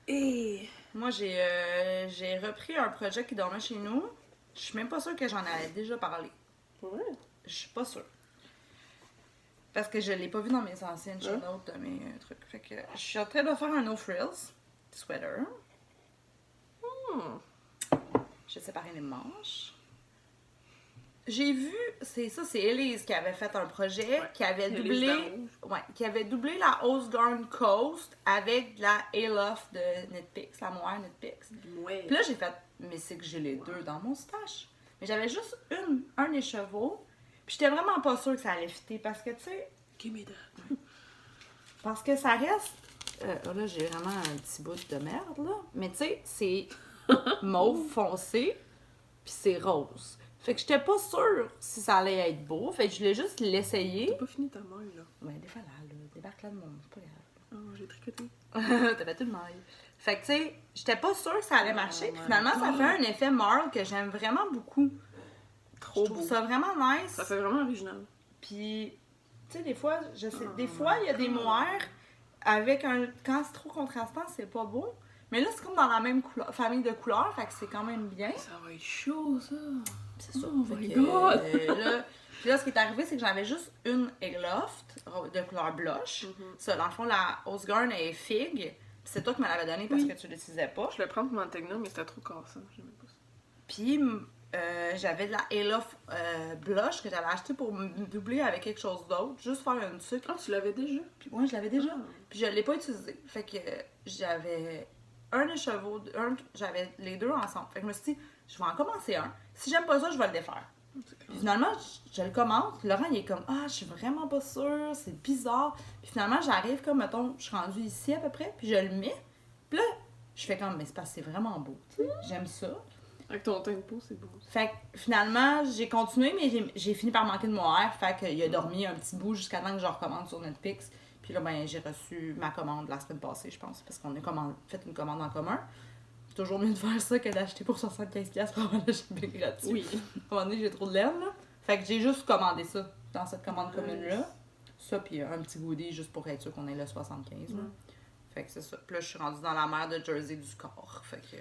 Et Moi, j'ai repris un projet qui dormait chez nous. Je suis même pas sûre que j'en avais déjà parlé. ouais. Je suis pas sûre. Parce que je l'ai pas vu dans mes anciennes show notes de mes trucs. Fait que je suis en train de faire un no frills sweater. J'ai séparé les manches. J'ai vu, c'est Elise qui avait fait un projet qui avait qui avait doublé la Osgarn Coast avec de la Aloft de Knitpicks, la moire Knitpicks. Ouais. Puis là, j'ai fait, mais c'est que j'ai les deux dans mon stash. Mais j'avais juste un écheveau. Puis j'étais vraiment pas sûre que ça allait fitter parce que, tu sais, Give me that. parce que ça reste. Là, j'ai vraiment un petit bout de merde, là. Mais tu sais, c'est mauve foncé, puis c'est rose. Fait que j'étais pas sûre si ça allait être beau. Fait que je voulais juste l'essayer. T'as pas fini ta maille, là. Ouais, défale-la, là. Débarque-la de mon. C'est pas grave. Oh, j'ai tricoté. T'avais tout le maille. Fait que, tu sais, j'étais pas sûre que ça allait marcher. Puis finalement, ça fait un effet marl que j'aime vraiment beaucoup. Trop Je trouve beau. ça vraiment nice. Ça fait vraiment original. Puis, tu sais, des fois, des fois, il y a des moires avec un. Quand c'est trop contrastant, c'est pas beau. Mais là, c'est comme dans la même famille de couleurs, fait que c'est quand même bien. Ça va être chaud, ça. C'est ça. Oh Fait my que, God! puis là, ce qui est arrivé, c'est que j'avais juste une Aloft de couleur blush. Ça, dans le fond, la Osgarn est figue. Puis c'est toi qui me l'avais donnée parce que tu l'utilisais pas. Je voulais prendre pour Mantegna, mais c'était trop cassant. J'aimais pas ça. Puis j'avais de la Aloft blush que j'avais acheté pour me doubler avec quelque chose d'autre. Juste faire une sucre. Ah, tu l'avais déjà? Puis ouais, je l'avais déjà. Ah. Puis je l'ai pas utilisé. Fait que j'avais un écheveau, j'avais les deux ensemble. Fait que je me suis dit, je vais en commencer un. Si j'aime pas ça, je vais le défaire. Puis finalement, je le commence. Laurent, il est comme, ah, je suis vraiment pas sûre, c'est bizarre. Puis finalement, j'arrive comme, mettons, je suis rendue ici à peu près, puis je le mets. Puis là, je fais comme, mais c'est parce que c'est vraiment beau, tu sais. J'aime ça. Avec ton teint de peau, c'est beau. Fait que finalement, j'ai continué, mais j'ai fini par manquer de mohair. Fait qu'il a dormi un petit bout jusqu'à temps que je recommande sur Netflix. Puis là, ben, j'ai reçu ma commande la semaine passée, je pense, parce qu'on a fait une commande en commun. C'est toujours mieux de faire ça que d'acheter pour 75$ pour avoir le shipping gratuit. Oui. À un moment donné, j'ai trop de laine, là. Fait que j'ai juste commandé ça dans cette commande commune-là. Ça, puis un petit goodie juste pour être sûr qu'on ait le 75$. Là. Fait que c'est ça. Puis là, je suis rendue dans la mer de Jersey du corps. Fait que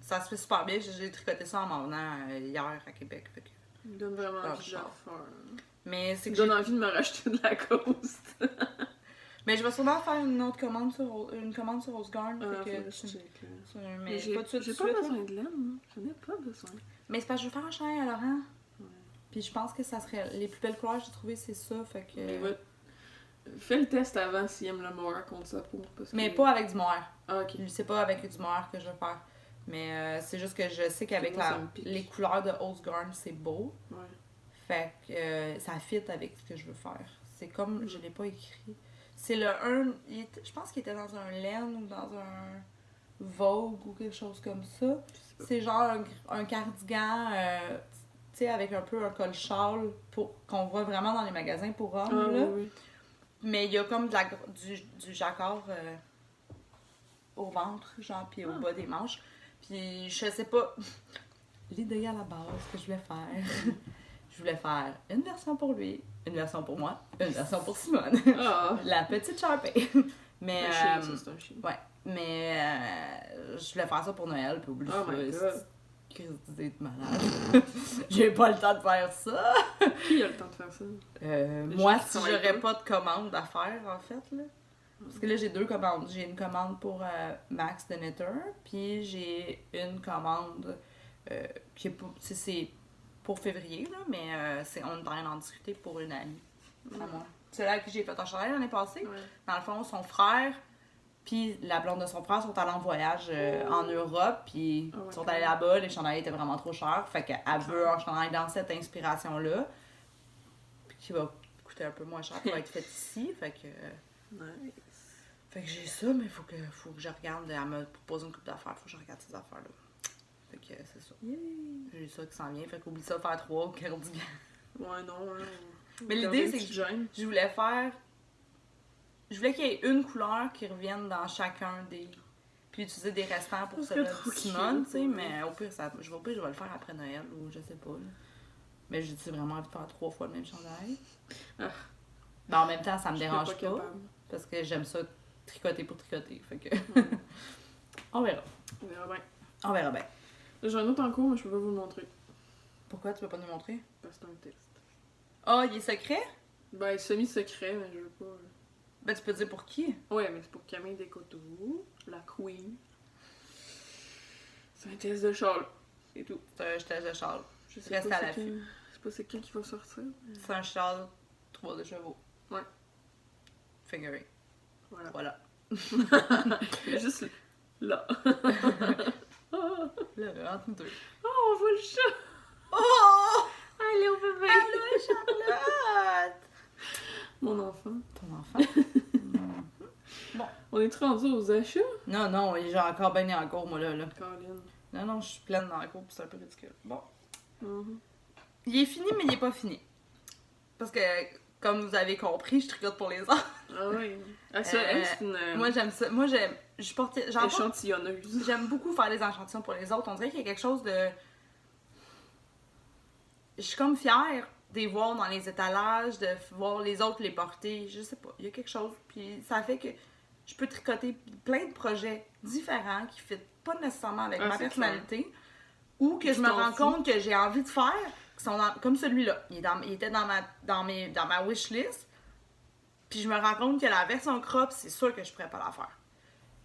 ça se fait super bien. J'ai tricoté ça en m'en venant hier à Québec. Fait que... Il me donne vraiment Ah, envie de le char. faire. Mais c'est Il que me donne envie de me racheter de la Coast. Mais je vais sûrement faire une autre commande sur Osgarn. Ah, fait que faut que je check, là. mais j'ai pas tout de j'ai suite. pas là. besoin de laine, moi. Je n'ai pas besoin. Mais c'est parce que je veux faire un chandail à Laurent. Ouais. Puis je pense que ça serait. Les plus belles couleurs que j'ai trouvées, c'est ça. Fait que. Mais fais le test avant s'il aime le mohair contre sa peau. Parce que... Mais pas avec du mohair. Ah, ok. C'est pas avec du mohair que je veux faire. Mais c'est juste que je sais qu'avec Moi, ça me pique. les couleurs de Osgarn, c'est beau. Ouais. Fait que ça fit avec ce que je veux faire. C'est comme. Je l'ai pas écrit. C'est le 1. Je pense qu'il était dans un laine ou dans un Vogue ou quelque chose comme ça. C'est genre un cardigan, tu sais, avec un peu un col châle qu'on voit vraiment dans les magasins pour hommes. Ah, là. oui. Mais il y a comme du jacquard au ventre, genre, puis au bas des manches. Puis je sais pas. L'idée à la base que je voulais faire. Je voulais faire une version pour lui, une version pour moi, une version pour Simone. Ah! La petite Sharpay. Mais. Un chien, ça, c'est un chien. Ouais. Mais je voulais faire ça pour Noël, puis oublie Oh my ça. God. Crise d'idée de malade. J'ai pas le temps de faire ça. Qui a le temps de faire ça? Moi, gens qui si travaillent j'aurais pas de commande à faire, en fait, là. Parce que là, j'ai 2 commandes. J'ai une commande pour Max the Knitter, puis j'ai une commande qui est pour, c'est pour février, là, mais on est en train d'en discuter pour une amie à moi. C'est là que j'ai fait un chandail l'année passée. Ouais. Dans le fond, son frère puis la blonde de son frère sont allés en voyage en Europe, puis Oh, ils sont ok. allés là-bas, les chandails étaient vraiment trop chers, fait qu'elle veut un chandail dans cette inspiration-là, puis qui va coûter un peu moins cher pour être fait ici, fait que j'ai ça, mais faut que je regarde, elle m'a proposé une coupe d'affaires, faut que je regarde ces affaires-là. Fait que c'est ça. J'ai ça qui s'en vient, fait qu'oublie ça, faire 3 cardigans. Ouais, non, hein. Mais l'idée, c'est que je voulais faire... Je voulais qu'il y ait une couleur qui revienne dans chacun des... Puis utiliser des restants pour Ça celle serait de trop Simone, cute, tu sais, ouais. mais au pire, je vais le faire après Noël, ou je sais pas, là. Mais j'ai vraiment envie de faire 3 fois le même chandail. Ah. Mais en même temps, ça me Je serais dérange pas. capable. Parce que j'aime ça tricoter pour tricoter. Fait que. Ouais. On verra. On verra bien. On verra bien. Là, j'ai un autre en cours, mais je peux pas vous le montrer. Pourquoi tu veux pas nous montrer? Parce que c'est un test. Ah, il est secret? Ben, semi-secret, mais je veux pas. Ben, tu peux dire pour qui? Ouais, mais c'est pour Camille Descoteaux, la Queen. C'est un test de Charles. C'est tout. C'est un stage de Charles. Je sais Reste pas à c'est l'affût. Je sais pas c'est quand qui va sortir. Mais... C'est un Charles 3 de chevaux. Ouais. Figurine. Voilà. Voilà. Juste là. Là, entre nous deux. Oh, on voit le chat! Oh! Allez au bébé! Allô, Charlotte! Mon enfant. Ton enfant? On est rendu aux achats? Non, non, j'ai encore baigné en cours, moi, là. Caroline. Non, je suis pleine dans la cour, puis c'est un peu ridicule. Bon. Mhm. Il est fini, mais il est pas fini. Parce que, comme vous avez compris, je tricote pour les autres. Ah oui. Ah, ça, elle, c'est une Moi, j'aime ça. Moi, je portais... échantillonneuse. J'aime beaucoup faire des échantillons pour les autres. On dirait qu'il y a quelque chose de... Je suis comme fière de les voir dans les étalages, de voir les autres les porter. Je sais pas, il y a quelque chose. Puis ça fait que je peux tricoter plein de projets différents qui ne fit pas nécessairement avec ma personnalité. Ou que je me rends compte que j'ai envie de faire, qui sont comme celui-là. Il était dans ma wishlist. Puis je me rends compte que la version crop, c'est sûr que je pourrais pas la faire.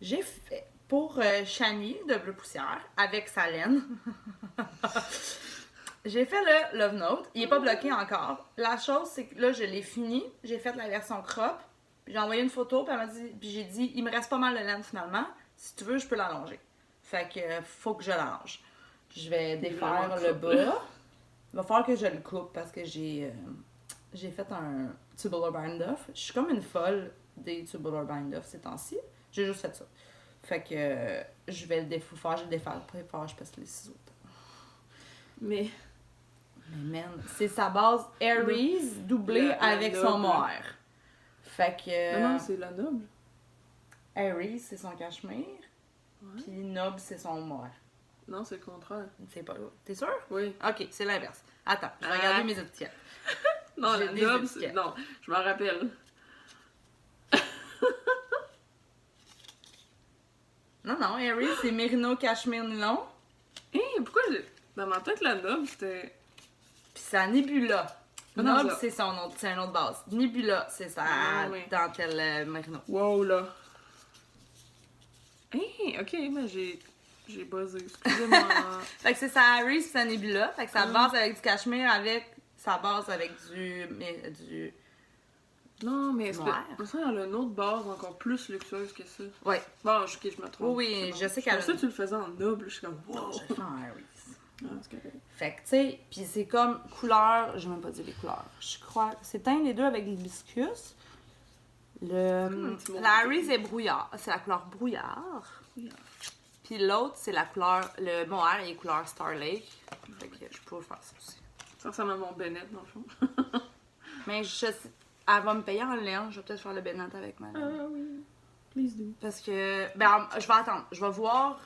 J'ai fait pour Shani de Bleu Poussière avec sa laine. J'ai fait le Love Note. Il est pas bloqué encore. La chose, c'est que là, je l'ai fini. J'ai fait la version crop. Puis j'ai envoyé une photo. Puis elle m'a dit, puis j'ai dit, il me reste pas mal de laine finalement. Si tu veux, je peux l'allonger. Fait que faut que je l'allonge. Je vais défaire le bas. Il va falloir que je le coupe parce que j'ai fait un tubular bind-off. Je suis comme une folle des tubular bind-off ces temps-ci. J'ai juste fait ça. Fait que je vais le défaire. Je le défaire. Après, je passe les ciseaux. Mais man, c'est sa base Aries doublée avec son mohair. Fait que... Non, c'est la noble. Aries, c'est son cachemire. Ouais. Puis Noble, c'est son mohair. Non, c'est le contraire. C'est pas... T'es sûr? Oui. Ok, c'est l'inverse. Attends, je vais regarder mes étiquettes. Non, J'ai la des noble, étiquettes. Non, je m'en rappelle. Non, Aries, c'est Merino cachemire nylon. Hé, pourquoi j'ai... Dans ma tête, la noble, c'était... Puis sa Nebula. Ah non, Noble, ça. c'est un autre base. Nebula, c'est sa oui. dentelle Merino. Wow, là. Hé, ok, mais j'ai buzzé. Excusez-moi. Fait que c'est sa Aries puis sa Nebula. Fait que sa base avec du cachemire avec sa base avec du... Non, mais Noir. c'est ça, elle a une autre base encore plus luxueuse que ça. Ouais. Bon, ok, je me trompe. Oui, C'est bon. je sais qu'elle Je pensais que tu le faisais en noble, je suis comme, wow. Non, je le fais en Aries. Ah, c'est correct. Fait que, tu sais, pis c'est comme couleur, je vais même pas dire les couleurs. Je crois, c'est teint les deux avec l'hibiscus. comme un petit mot. La Aries est brouillard, c'est la couleur brouillard. Puis l'autre, c'est la couleur, le mohair est couleur Star Lake. Fait que je peux faire ça aussi. Ça ressemble à mon Bennett, dans le fond. Mais je sais, elle va me payer en laine, je vais peut-être faire le Bennett avec ma laine. Ah oui, please do. Parce que, ben, je vais attendre. Je vais voir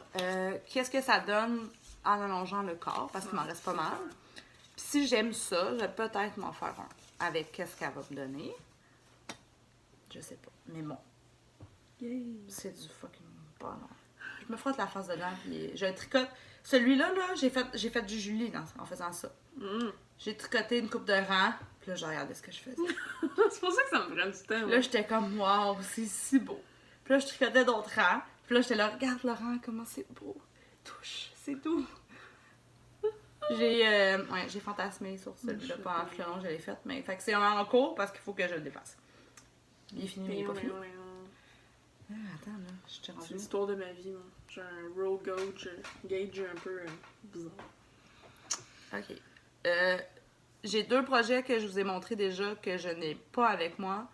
qu'est-ce que ça donne en allongeant le corps, parce qu'il m'en reste pas mal. Puis si j'aime ça, je vais peut-être m'en faire un avec qu'est-ce qu'elle va me donner. Je sais pas. Mais bon, Yay. c'est du fucking bonheur. Je me frotte la face dedans, puis je tricote. Celui-là, là, j'ai fait du Julie en faisant ça. Mm. J'ai tricoté une coupe de rang, puis là, j'ai regardé ce que je faisais. C'est pour ça que ça me prend du temps. Là, j'étais comme, waouh, c'est si beau. Puis là, je tricotais d'autres rangs. Puis là, j'étais là, regarde le rang, comment c'est beau. Touche, c'est doux. J'ai fantasmé sur celui-là. Pas en fleuron, je l'ai fait. Mais fait que c'est en cours parce qu'il faut que je le dépasse. Il est fini, mais il est pas fini. Ah, attends, là, je t'ai C'est rendu. l'histoire de ma vie, moi. J'ai un roll gauge un peu bizarre. Ok. J'ai 2 projets que je vous ai montrés déjà que je n'ai pas avec moi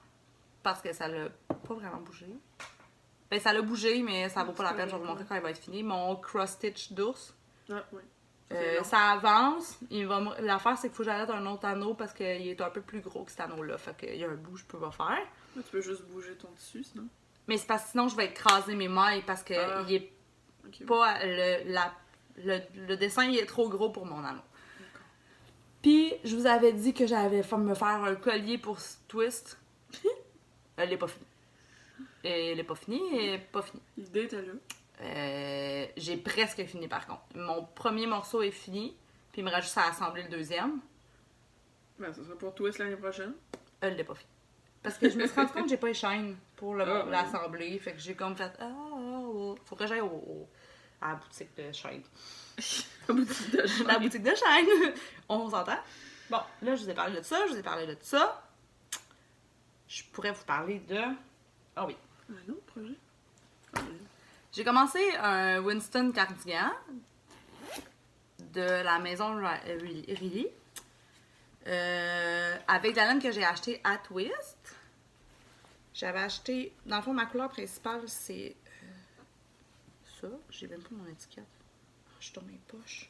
parce que ça l'a pas vraiment bougé. Ben, ça l'a bougé, mais ça vaut pas la peine. Je vais vous montrer quand il va être fini. Mon cross-stitch d'ours. Ah, oui. Ça avance. L'affaire, c'est qu'il faut que j'arrête un autre anneau parce qu'il est un peu plus gros que cet anneau-là. Fait qu'il y a un bout que je peux pas faire. Tu peux juste bouger ton tissu, sinon. Mais c'est parce que sinon, je vais écraser mes mailles parce que il est Ok. pas... Le dessin, il est trop gros pour mon anneau. Puis, je vous avais dit que j'avais fait me faire un collier pour twist. Elle n'est pas finie. Elle n'est pas finie, elle n'est pas finie. L'idée était là. J'ai presque fini par contre. Mon premier morceau est fini, puis il me reste juste à assembler le deuxième. Ben, ça sera pour twist l'année prochaine. Elle l'est pas fini. Parce que je me suis rendu compte que j'ai pas les chaînes pour Ah, l'assembler. Fait que j'ai comme fait faut que j'aille à la boutique de chaînes. La boutique de chaîne. La boutique de chaînes. On s'entend? Bon, là, je vous ai parlé de ça, je vous ai parlé de ça. Je pourrais vous parler de... Ah oui. Un autre projet? J'ai commencé un Winston cardigan de la maison Riley. Avec la laine que j'ai achetée à Twist. J'avais acheté... Dans le fond, ma couleur principale, c'est... ça. J'ai même pas mon étiquette. Je suis dans mes poches.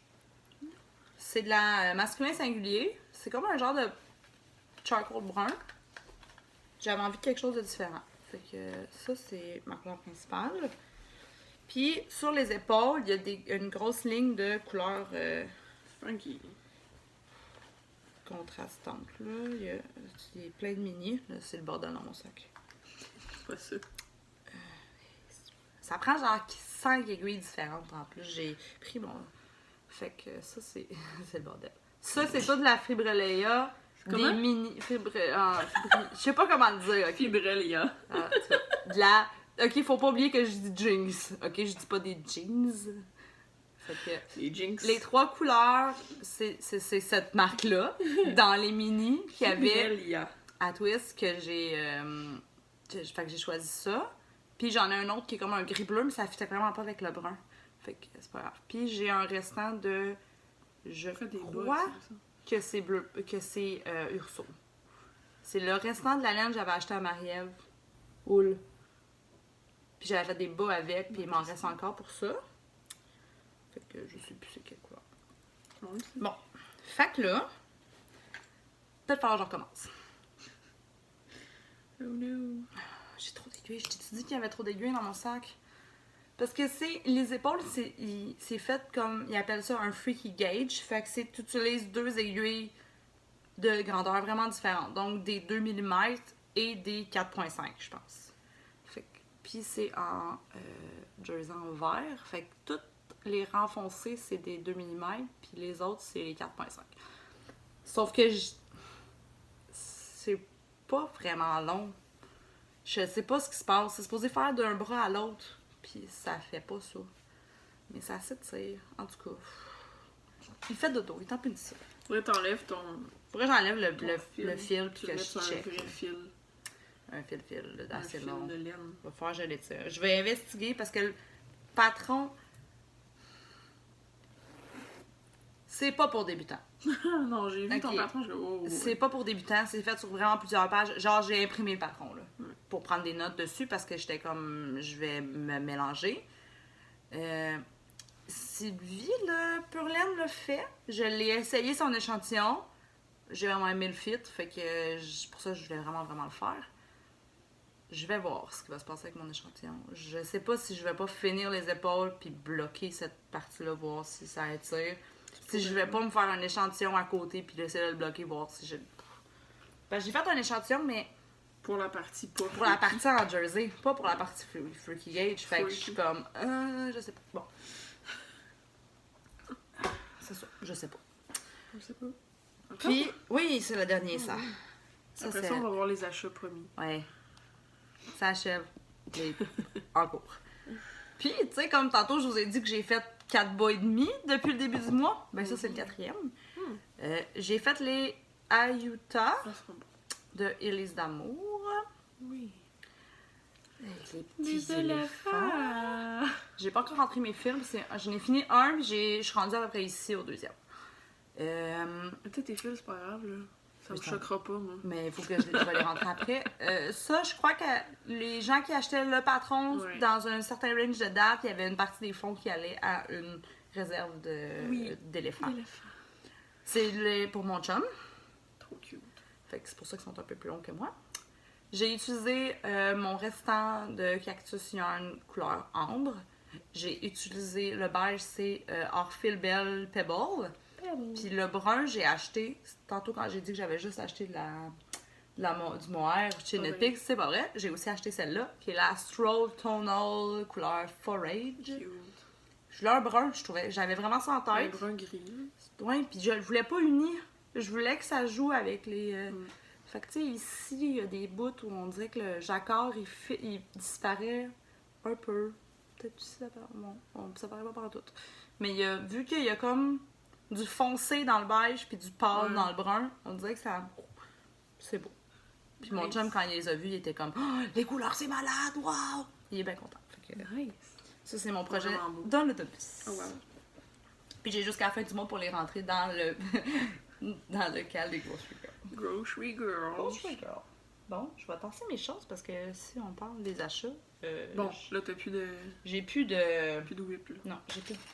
C'est de la masculin singulier. C'est comme un genre de charcoal brun. J'avais envie de quelque chose de différent. Fait que ça, c'est ma couleur principale. Puis, sur les épaules, il y a une grosse ligne de couleur Funky. contrastante. Là. Il y a plein de mini. Là, c'est le bordel dans mon sac. C'est pas ça. Ça prend genre 5 aiguilles différentes en plus. J'ai pris mon... Fait que ça, c'est le bordel. Ça, c'est tout de la Fibrelia. Comment? Des mini... Je sais pas comment le dire, ok? Fibrelia. Ah, tu vois, de la... Ok, faut pas oublier que je dis jeans. Ok, je dis pas des jeans. Fait que... Les Jinx. Les 3 couleurs, c'est cette marque-là, dans les mini, qu'il y avait Fibrelia. à Twist, que j'ai... Fait que j'ai choisi ça. Puis j'en ai un autre qui est comme un gris bleu, mais ça fitait vraiment pas avec le brun. Fait que c'est pas grave. Puis j'ai un restant de... Je crois que c'est bleu, que c'est Urso. C'est le restant de la laine que j'avais acheté à Marie-Ève. Houle. Puis j'avais fait des bas avec, puis il m'en reste encore pour ça. Fait que je sais plus c'est quelle couleur. Bon. Fait que là, peut-être falloir que je recommence. Oh no. J'ai trop d'aiguilles. Je t'ai dit qu'il y avait trop d'aiguilles dans mon sac. Parce que c'est les épaules, c'est fait comme, ils appellent ça un freaky gauge. Fait que tu utilises 2 aiguilles de grandeur vraiment différentes. Donc des 2 mm et des 4.5, je pense. Fait que, puis c'est en jersey en vert. Fait que toutes les rangs foncés, c'est des 2 mm. Puis les autres, c'est les 4.5. Sauf que c'est pas vraiment long. Je sais pas ce qui se passe. C'est supposé faire d'un bras à l'autre. Puis ça fait pas ça. Mais ça s'étire. En tout cas. Il fait dodo. Il t'en punit ça. Faudrait que t'enlèves ton... Faudrait que j'enlève le fil Tu puis que le je mets sur un check. vrai fil. Un fil Un assez fil long. de laine. Va falloir que je l'étire. Je vais investiguer parce que le patron... C'est pas pour débutants. Non, j'ai vu ton Ok. patron, je oh, C'est pas pour débutants, c'est fait sur vraiment plusieurs pages. Genre, j'ai imprimé le patron, là, pour prendre des notes dessus parce que j'étais comme, je vais me mélanger. Sylvie, le Purlaine le fait. Je l'ai essayé son échantillon. J'ai vraiment aimé le fit, fait que pour ça, je voulais vraiment, vraiment le faire. Je vais voir ce qui va se passer avec mon échantillon. Je sais pas si je vais pas finir les épaules puis bloquer cette partie-là, voir si ça attire. Si je vais pas me faire un échantillon à côté puis laisser le bloquer, voir si je... Ben, j'ai fait un échantillon, mais pour la partie pas pour la partie en jersey, pas pour la partie freaky gauge. Fait que je Freaky. suis comme, je sais pas. Bon. C'est ça, je sais pas. Je sais pas. Puis, oui, c'est le dernier, ça. Ça, Après c'est... ça, on va voir les achats promis. Ouais. Ça achève. Mais en cours. Puis, tu sais, comme tantôt, je vous ai dit que j'ai fait 4 bas et demi depuis le début du mois. Ben, ça, c'est le 4e. J'ai fait les Ayuta Ça sera bon. de Élise d'Amour. Oui. Avec les petits éléphants. J'ai pas encore rentré mes films. J'en ai fini un, puis je suis rendue à peu près ici au 2e. Peut-être tes fils, c'est pas grave, là. Ça me Putain. choquera pas, moi. Mais il faut que je vais les rentrer après. Ça, je crois que les gens qui achetaient le patron Ouais. dans un certain range de date, il y avait une partie des fonds qui allait à une réserve d'éléphants. L'éléphant. C'est pour mon chum. Trop cute. Fait que c'est pour ça qu'ils sont un peu plus longs que moi. J'ai utilisé mon restant de Cactus Yarn couleur ambre. J'ai utilisé le beige, c'est Orphile Belle Pebble. Rebelle! Puis le brun, j'ai acheté, tantôt quand j'ai dit que j'avais juste acheté du mohair chez Ouais. Netflix, c'est pas vrai. J'ai aussi acheté celle-là, qui est la Stroll Tonal couleur Forage. Cute. Leur brun, j'avais vraiment ça en Un tête. brun gris. Ouais, puis je le voulais pas uni. Je voulais que ça joue avec les... Mm. Fait que tu sais, ici, il y a des bouts où on dirait que le jacquard, il disparaît un peu. Peut-être que ça paraît... Bon, ça paraît pas partout. Mais vu qu'il y a comme du foncé dans le beige puis du pâle dans le brun, on dirait que ça... C'est beau. Puis mon Nice. chum, quand il les a vus, il était comme « Oh, les couleurs, c'est malade! Wow! » Il est bien content. Fait que, Nice. ça, c'est mon projet Vraiment beau. dans l'autobus. Oh wow. Puis j'ai jusqu'à la fin du mois pour les rentrer dans le dans le cal des Grocery Girls. Grocery Girl. Grocery Girl. Bon, je vais tasser mes choses parce que si on parle des achats, Bon, là, t'as plus de... j'ai plus de... Plus de whip, là. Non,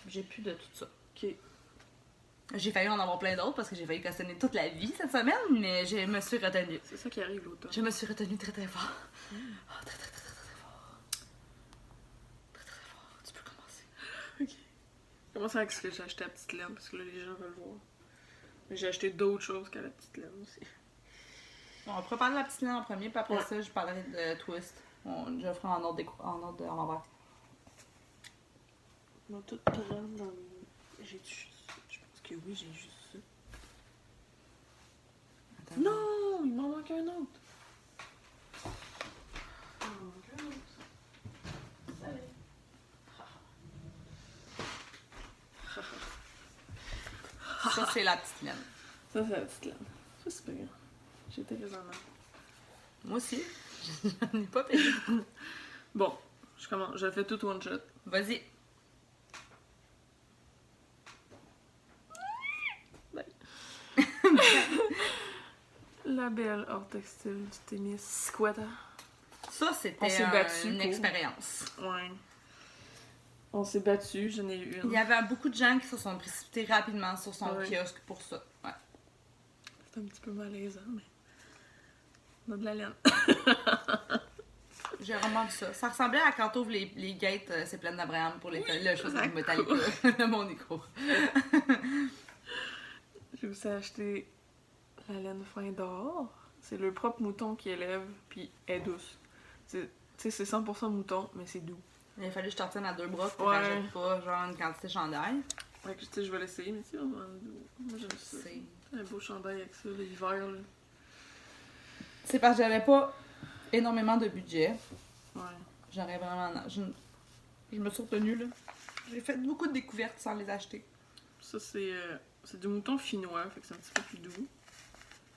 j'ai plus de tout ça. Ok. J'ai failli en avoir plein d'autres parce que j'ai failli castonner toute la vie cette semaine, mais je me suis retenue. C'est ça qui arrive l'automne. Je me suis retenue très très fort. Oh, très très très très très fort. Très très très fort. Tu peux commencer. Ok. Comment ça avec ce que j'ai acheté à Petite Laine, parce que là, les gens veulent voir. Mais j'ai acheté d'autres choses qu'à la Petite Laine aussi. Bon, on pourrait parler de la petite laine en premier, puis après Ouais. ça, je parlerai de Twist. Je le ferai en ordre de l'envers. On va tout prendre dans mes... J'ai juste... Je pense que oui, j'ai juste ça. Attends. Non! Il m'en manque un autre. Il m'en manque un autre. Salut. Ça, c'est la petite laine. Ça, c'est la Petite Laine. Ça, c'est pas grave. J'étais raisonnable. Moi aussi. J'en ai pas payé. Bon, je commence. Je fais tout one shot. Vas-y. La belle hors textile du Témis Squatter. Ça, On c'était s'est battu une pour- expérience. Ouais. On s'est battu, j'en ai eu Il une. y avait beaucoup de gens qui se sont précipités rapidement sur son Ouais. kiosque pour ça. Ouais. C'est un petit peu malaisant, mais. On a de la laine. J'ai vraiment vu ça. Ça ressemblait à quand t'ouvres les gates, c'est plein d'Abraham pour les le chose ça de Metallica de mon micro. J'ai aussi acheté la laine fin d'or. C'est le propre mouton qui élève, puis est douce. Tu sais, c'est 100% mouton, mais c'est doux. Il a fallu que je t'en tienne à deux bras pour Ouais. que t'achètes pas genre une quantité chandail. Fait que, tu sais, je vais l'essayer, mais tu sais, moi j'aime ça. C'est... Un beau chandail avec ça, l'hiver, là. C'est parce que j'avais pas énormément de budget. Ouais. J'aurais vraiment... Je me suis retenue, là. J'ai fait beaucoup de découvertes sans les acheter. Ça, c'est du mouton finnois, fait que c'est un petit peu plus doux.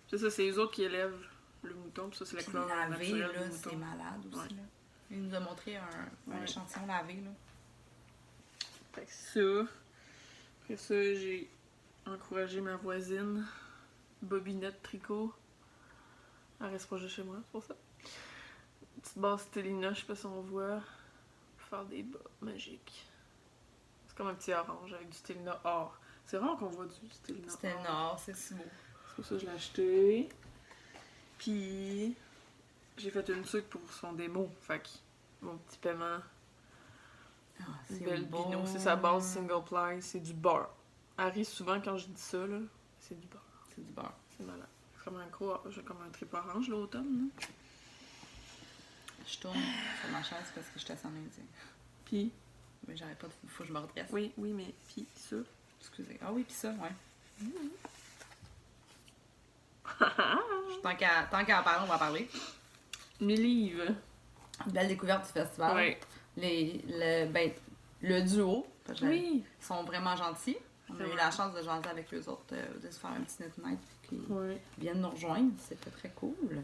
C'est ça, c'est les autres qui élèvent le mouton, puis ça, c'est la Puis couleur lavé, naturelle là, du c'est mouton. malade aussi, Ouais. là. Il nous a montré un Ouais. échantillon lavé, là. Fait que ça. Après ça, j'ai encouragé ma voisine, Bobinette Tricot. Elle reste proche de chez moi, c'est pour ça. Petite base Stélina, je sais pas si on voit. Pour faire des bas magiques. C'est comme un petit orange avec du Stélina or. C'est rare qu'on voit du Stélina or. C'était nord, c'est si beau. C'est pour ça que je l'ai acheté. Puis, j'ai fait une sucre pour son démo. Fait que mon petit paiement, Ah, une c'est belle beau. bino. C'est sa base single ply, c'est du beurre. Elle rit souvent quand je dis ça, là. C'est du beurre. C'est du beurre. C'est malade. C'est comme un gros, j'ai comme un trip orange l'automne, là. Je tourne sur ma chaise parce que je t'ai sans dire. Puis, Mais j'arrête pas de... Faut que je me redresse. oui, mais puis ça. Excusez. Ah oui, pis ça, ouais. Tant qu'à en parler, on va en parler. Mes livres. Belle découverte du festival. Ouais. Le duo, parce que Oui. ils sont vraiment gentils. On a eu Ouais. la chance de jaser avec eux autres, de se faire un petit net night, puis qu'ils Ouais. viennent nous rejoindre. C'était très cool.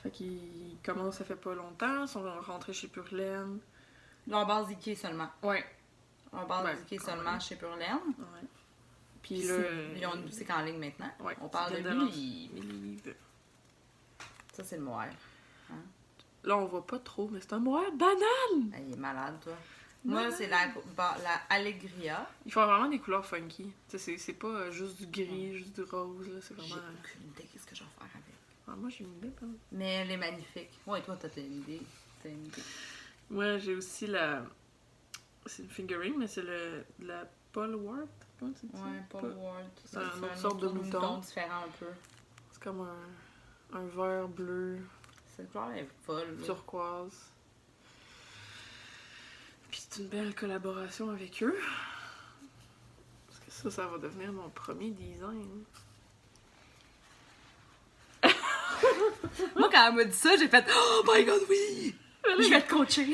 Fait qu'ils commencent, ça fait pas longtemps, ils sont rentrés chez Purlaine. Leur base Ikea seulement. Ouais. Leur base Ben, Ikea quand seulement même. chez Purlaine. Ouais. Puis Puis là. ils ont une boutique en ligne maintenant. Ouais, On parle ils de viennent lui. mes livres. Ça, c'est le mohair. Là, on voit pas trop, mais c'est un mohair banane! Ah, il est malade, toi. Moi, c'est la Allegria. Ils font vraiment des couleurs funky. Tu sais, c'est pas juste du gris, juste du rose, là. C'est J'ai vraiment. aucune idée qu'est-ce que je vais faire avec. Ah, moi, j'ai une idée, quand même. Mais elle est magnifique. Ouais, toi, t'as une idée. Moi, j'ai aussi la. C'est une figurine, mais c'est la Paul Ward? Comment tu dis? Ouais, Paul Ward. C'est une autre sorte de mouton. Différent un peu. C'est comme un vert bleu. Cette couleur est folle. Turquoise. Puis c'est une belle collaboration avec eux. Parce que ça va devenir mon premier design. Moi, quand elle m'a dit ça, j'ai fait Oh my god, oui! Je vais te coacher!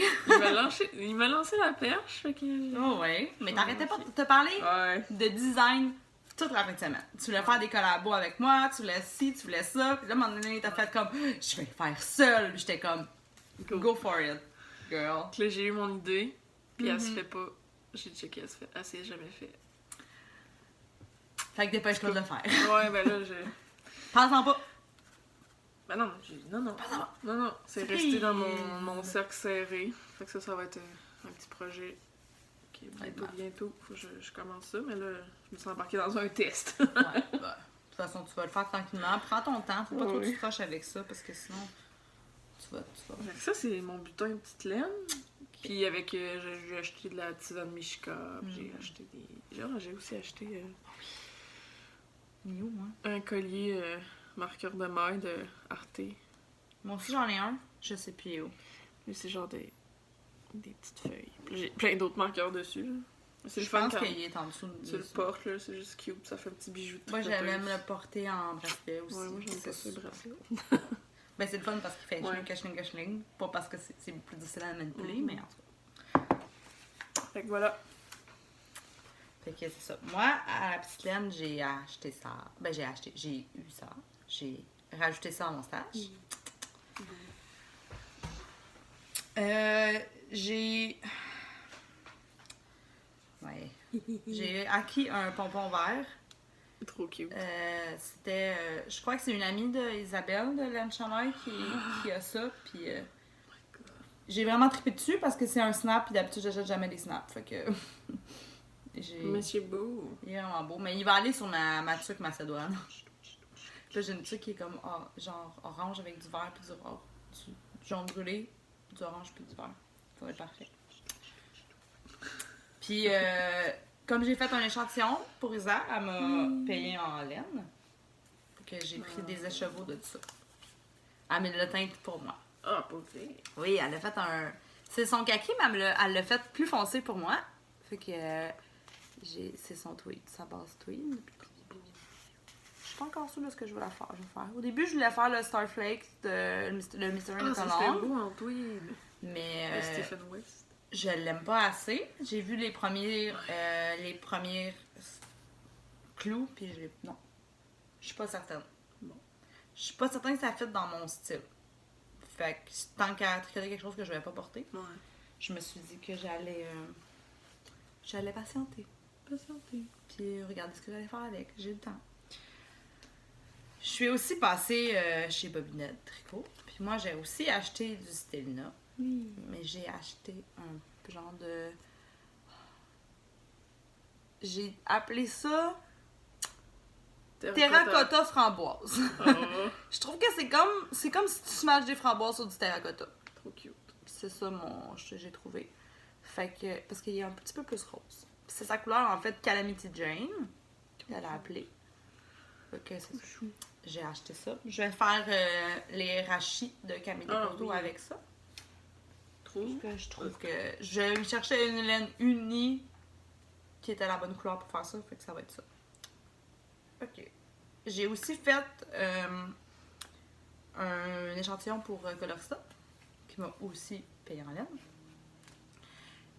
Il m'a lancé la perche, fait que... Oh ouais, mais t'arrêtais pas de te parler de design toute la fin de semaine. Tu voulais faire des collabos avec moi, tu voulais ci, tu voulais ça, puis là, à un moment donné, t'as fait comme je vais le faire seule, puis j'étais comme go for it, girl. Puis là, j'ai eu mon idée, puis elle se fait pas. J'ai checké, elle s'est jamais fait. Fait que dépêche-toi de le faire. Ouais, ben là, Pense-en pas. Ben non, non, c'est resté dans mon cercle serré. Fait que ça va être un petit projet qui est bientôt. Faut que je commence ça, mais là, je me suis embarquée dans un test. Ouais, bah, de toute façon, tu vas le faire tranquillement. Prends ton temps, faut pas trop que tu te rushes avec ça, parce que sinon, tu vas. Ça, c'est mon butin de petite laine. Puis avec, j'ai acheté de la tisane Mishka, j'ai acheté des... J'ai aussi acheté un collier... marqueur de maille de Arte. Moi aussi, j'en ai un. Je sais plus où. Lui, c'est genre des petites feuilles. Puis j'ai plein d'autres marqueurs dessus. Là. C'est je pense qu'il est en dessous de tu le portes, là, c'est juste cute. Ça fait un petit bijou de moi, j'aime même le porter en bracelet aussi. Ouais, moi, j'aime pas ça, le bracelet. Ben, c'est le fun parce qu'il fait chling. Pas parce que c'est plus difficile à manipuler, mais en tout cas. Fait que voilà. Fait que c'est ça. Moi, à la petite laine, j'ai acheté ça. Ben, j'ai eu ça. J'ai rajouté ça à mon stage. J'ai acquis un pompon vert. Trop cute. C'était... je crois que c'est une amie d'Isabelle de Laine Chanel qui a ça. Puis j'ai vraiment trippé dessus parce que c'est un snap. Puis d'habitude, j'achète jamais des snaps. Fait que... Monsieur beau. Il est vraiment beau. Mais il va aller sur ma tuque Macédoine. Là, j'ai une tuque qui est comme genre orange avec du vert puis du jaune brûlé, du orange puis du vert. Ça va être parfait. Puis, comme j'ai fait un échantillon pour Isa, elle m'a payé en laine. Fait que j'ai pris des écheveaux de tout ça. Elle me l'a teint pour moi. Ah, pas vrai. Oui, elle a fait un... C'est son kaki, mais elle l'a fait plus foncé pour moi. Fait que c'est son tweed, sa base tweed. Je suis pas encore sûre de ce que je veux faire. Au début, je voulais faire le Starflake de le Mystery Ah, ça serait beau en tweed. Mais Stephen West. Je l'aime pas assez. J'ai vu les premiers clous, puis non. Je suis pas certaine. Bon. Je suis pas certaine que ça fit dans mon style. Fait que tant qu'à tricoter quelque chose que je vais pas porter, je me suis dit que j'allais patienter. Puis regarder ce que j'allais faire avec. J'ai le temps. Je suis aussi passée chez Bobinette Tricot. Puis moi, j'ai aussi acheté du Stelina. Oui. Mais j'ai acheté un genre de... J'ai appelé ça terracotta framboise. Oh. Je trouve que c'est comme si tu smashes des framboises sur du terracotta. Trop cute. C'est ça j'ai trouvé. Fait que parce qu'il est un petit peu plus rose. Puis c'est sa couleur en fait Calamity Jane qu'elle a appelé. Fait que c'est ça. J'ai acheté ça. Je vais faire les rachis de Camille Descoteaux avec ça. Je trouve que je cherchais une laine unie qui était la bonne couleur pour faire ça, fait que ça va être ça. Ok. J'ai aussi fait un échantillon pour Colorstop qui m'a aussi payé en laine.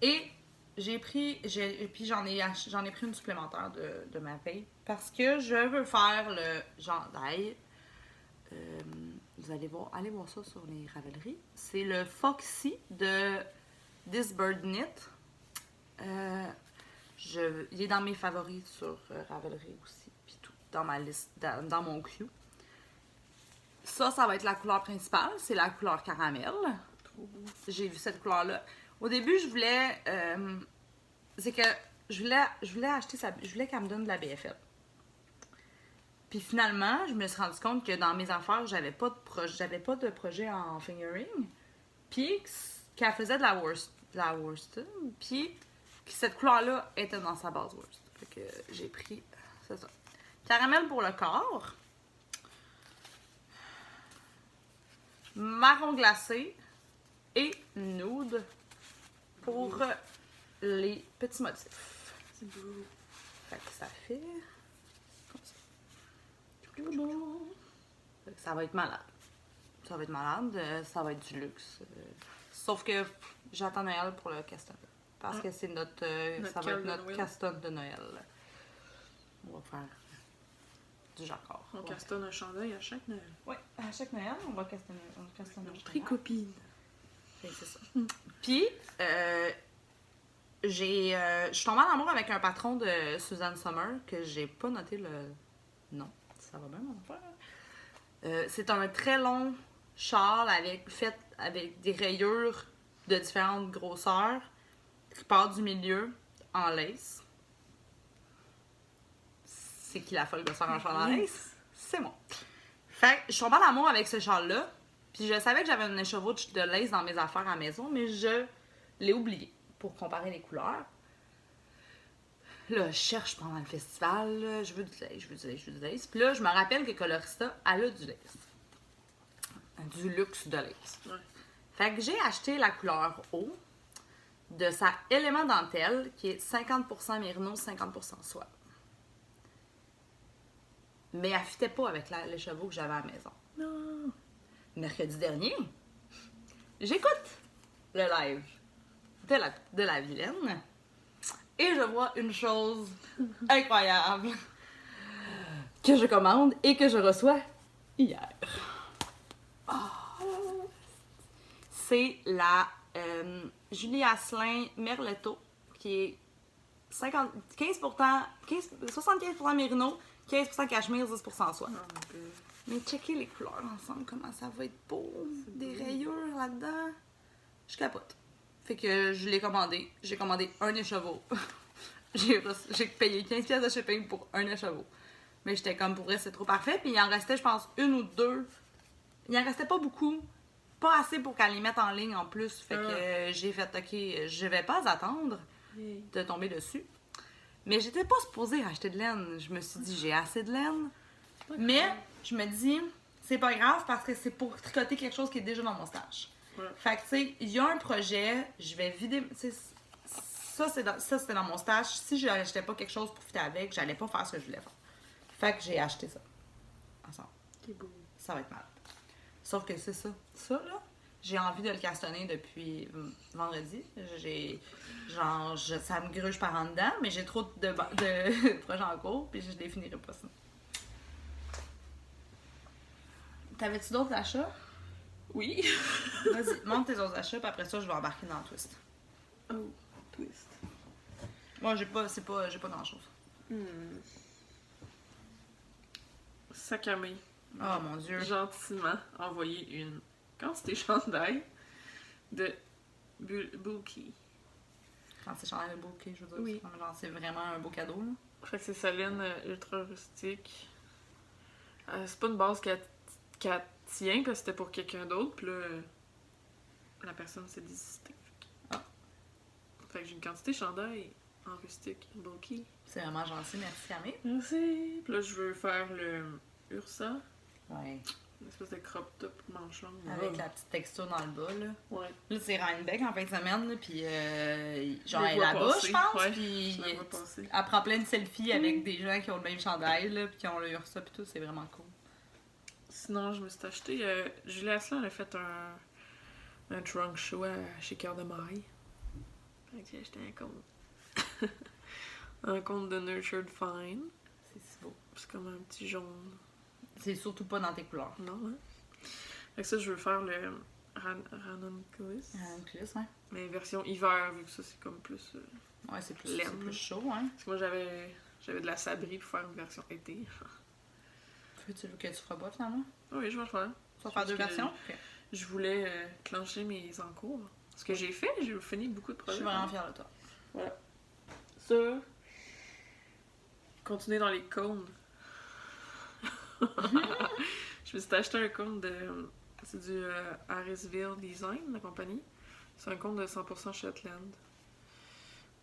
Et puis j'en ai pris une supplémentaire de ma paye parce que je veux faire le chandail. Vous allez aller voir ça sur les Ravelry. C'est le Foxy de This Bird Knit. Il est dans mes favoris sur Ravelry aussi. Puis tout, dans ma liste, dans mon queue. Ça va être la couleur principale. C'est la couleur caramel. J'ai vu cette couleur-là. Au début, je voulais... c'est que je voulais acheter je voulais qu'elle me donne de la BFL. Puis finalement, je me suis rendu compte que dans mes affaires, j'avais pas de projet en fingering. Puis qu'elle faisait de la worsted. Puis cette couleur-là était dans sa base worst. Fait que j'ai pris, c'est ça. Caramel pour le corps. Marron glacé et nude pour les petits motifs. C'est beau. Fait que ça fait comme ça. Fait que ça va être malade. Ça va être malade, ça va être du luxe. Sauf que j'attends Noël pour le castagne. Parce que c'est notre ça va être notre castagne de Noël. On va faire du jacquard. On castagne un chandail à chaque Noël. Oui, à chaque Noël, on va castagne un chandail. Tricopine. C'est ça. Puis, je suis tombée en amour avec un patron de Suzanne Sommer que j'ai pas noté le nom. Ça va bien, mon affaire. C'est un très long châle fait avec des rayures de différentes grosseurs qui part du milieu en lace. C'est qui la folle de faire un châle en lace? C'est moi. Fait que je suis tombée en amour avec ce châle-là. Puis je savais que j'avais un écheveau de lace dans mes affaires à la maison, mais je l'ai oublié pour comparer les couleurs. Là, je cherche pendant le festival, là, je veux du lace. Puis là, je me rappelle que Colorista, elle a du lace. Du luxe de lace. Ouais. Fait que j'ai acheté la couleur eau de sa élément dentelle, qui est 50% mérino, 50% soie. Mais elle fitait pas avec l'écheveau que j'avais à la maison. Non. Mercredi dernier, j'écoute le live de la vilaine et je vois une chose incroyable que je commande et que je reçois hier. Oh. C'est la Julie Asselin Merletto qui est 75% mérino, 15% cachemire, 10% soie. Oh, mais checker les couleurs ensemble, comment ça va être beau. Des rayures là-dedans. Je capote. Fait que je l'ai commandé. J'ai commandé un écheveau. j'ai payé 15$ de shipping pour un écheveau. Mais j'étais comme, pour vrai, c'est trop parfait. Puis il en restait, je pense, une ou deux. Il en restait pas beaucoup. Pas assez pour qu'elle les mette en ligne en plus. Fait que j'ai fait, ok, je vais pas attendre de tomber dessus. Mais j'étais pas supposée acheter de laine. Je me suis dit, j'ai assez de laine. Mais je me dis, c'est pas grave parce que c'est pour tricoter quelque chose qui est déjà dans mon stage. Ouais. Fait que, tu sais, il y a un projet, je vais vider. Ça, c'était dans mon stage. Si je n'achetais pas quelque chose pour fitter avec, j'allais pas faire ce que je voulais faire. Fait que j'ai acheté ça. Ensemble. C'est beau. Ça va être malade. Sauf que c'est ça. Ça, là, j'ai envie de le castonner depuis vendredi. Ça me gruge par en dedans, mais j'ai trop de projets en cours, puis je les finirai pas sinon. T'avais-tu d'autres achats? Oui. Vas-y, montre tes autres achats, puis après ça, je vais embarquer dans le twist. Oh, twist. Moi, j'ai pas grand-chose. Sac à main. Oh mon Dieu. Gentiment envoyé une quantité chandail de Bulky. Quand c'est chandail de bouquet, je veux dire. Oui. Genre, c'est vraiment un beau cadeau, là. Fait que c'est sa laine ultra rustique. C'est pas une base qu'elle tient, parce que c'était pour quelqu'un d'autre, puis là, la personne s'est désistée. Fait que j'ai une quantité chandail en rustique, bulky. C'est vraiment gentil, merci Camille. Merci! Puis là, je veux faire le Ursa, Ouais. une espèce de crop top manchon. Avec la petite texture dans le bas, là. Ouais. Là, c'est Rhinebeck en fin de semaine, là, puis genre, Je elle est vois là-bas, passer, je pense, ouais, puis je la vois passer. elle prend plein de selfies avec des gens qui ont le même chandail, là, puis qui ont le Ursa, puis tout, c'est vraiment cool. Sinon, je me suis acheté... Julie Asselin, elle a fait un trunk show chez Cœur de Maille. Fait que j'ai acheté un compte. Un compte de Nurtured Fine. C'est si beau. C'est comme un petit jaune. C'est surtout pas dans tes couleurs. Non, hein? Fait que ça, je veux faire le Ranunculus. Ranunculus, ouais. Mais version hiver, vu que ça, c'est comme plus... Ouais, c'est plus chaud, hein. Parce que moi, j'avais de la sabrie pour faire une version été. Veux-tu que tu feras pas, finalement? Oui, je vais le faire. Tu vas faire deux versions? Ok. Je voulais clencher mes encours. Ce que j'ai fait, j'ai fini beaucoup de projets. Je suis vraiment fière de toi. Voilà. Ça. Continuer dans les cônes. Je me suis acheté un cône de... C'est du Harrisville Design, la compagnie. C'est un cône de 100% Shetland.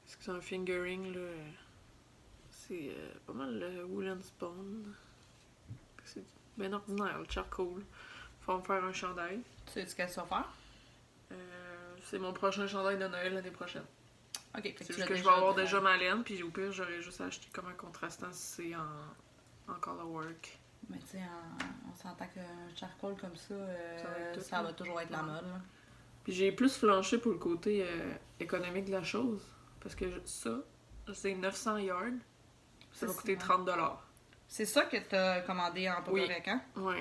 C'est un fingering, là. C'est pas mal le Woolen Spawn. C'est bien ordinaire, le charcoal. Faut me faire un chandail. Tu sais ce qu'elle va faire? C'est mon prochain chandail de Noël l'année prochaine. Ok, fait C'est juste que je vais avoir déjà ma laine, puis au pire, j'aurais juste acheté comme un contrastant si c'est en color work. Mais tu sais, on s'entend qu'un charcoal comme ça, ça va toujours être la mode. Là. Puis j'ai plus flanché pour le côté économique de la chose. Parce que ça, c'est 900 yards. Ça va coûter 30$. C'est ça que t'as commandé en Powerec, hein? Oui.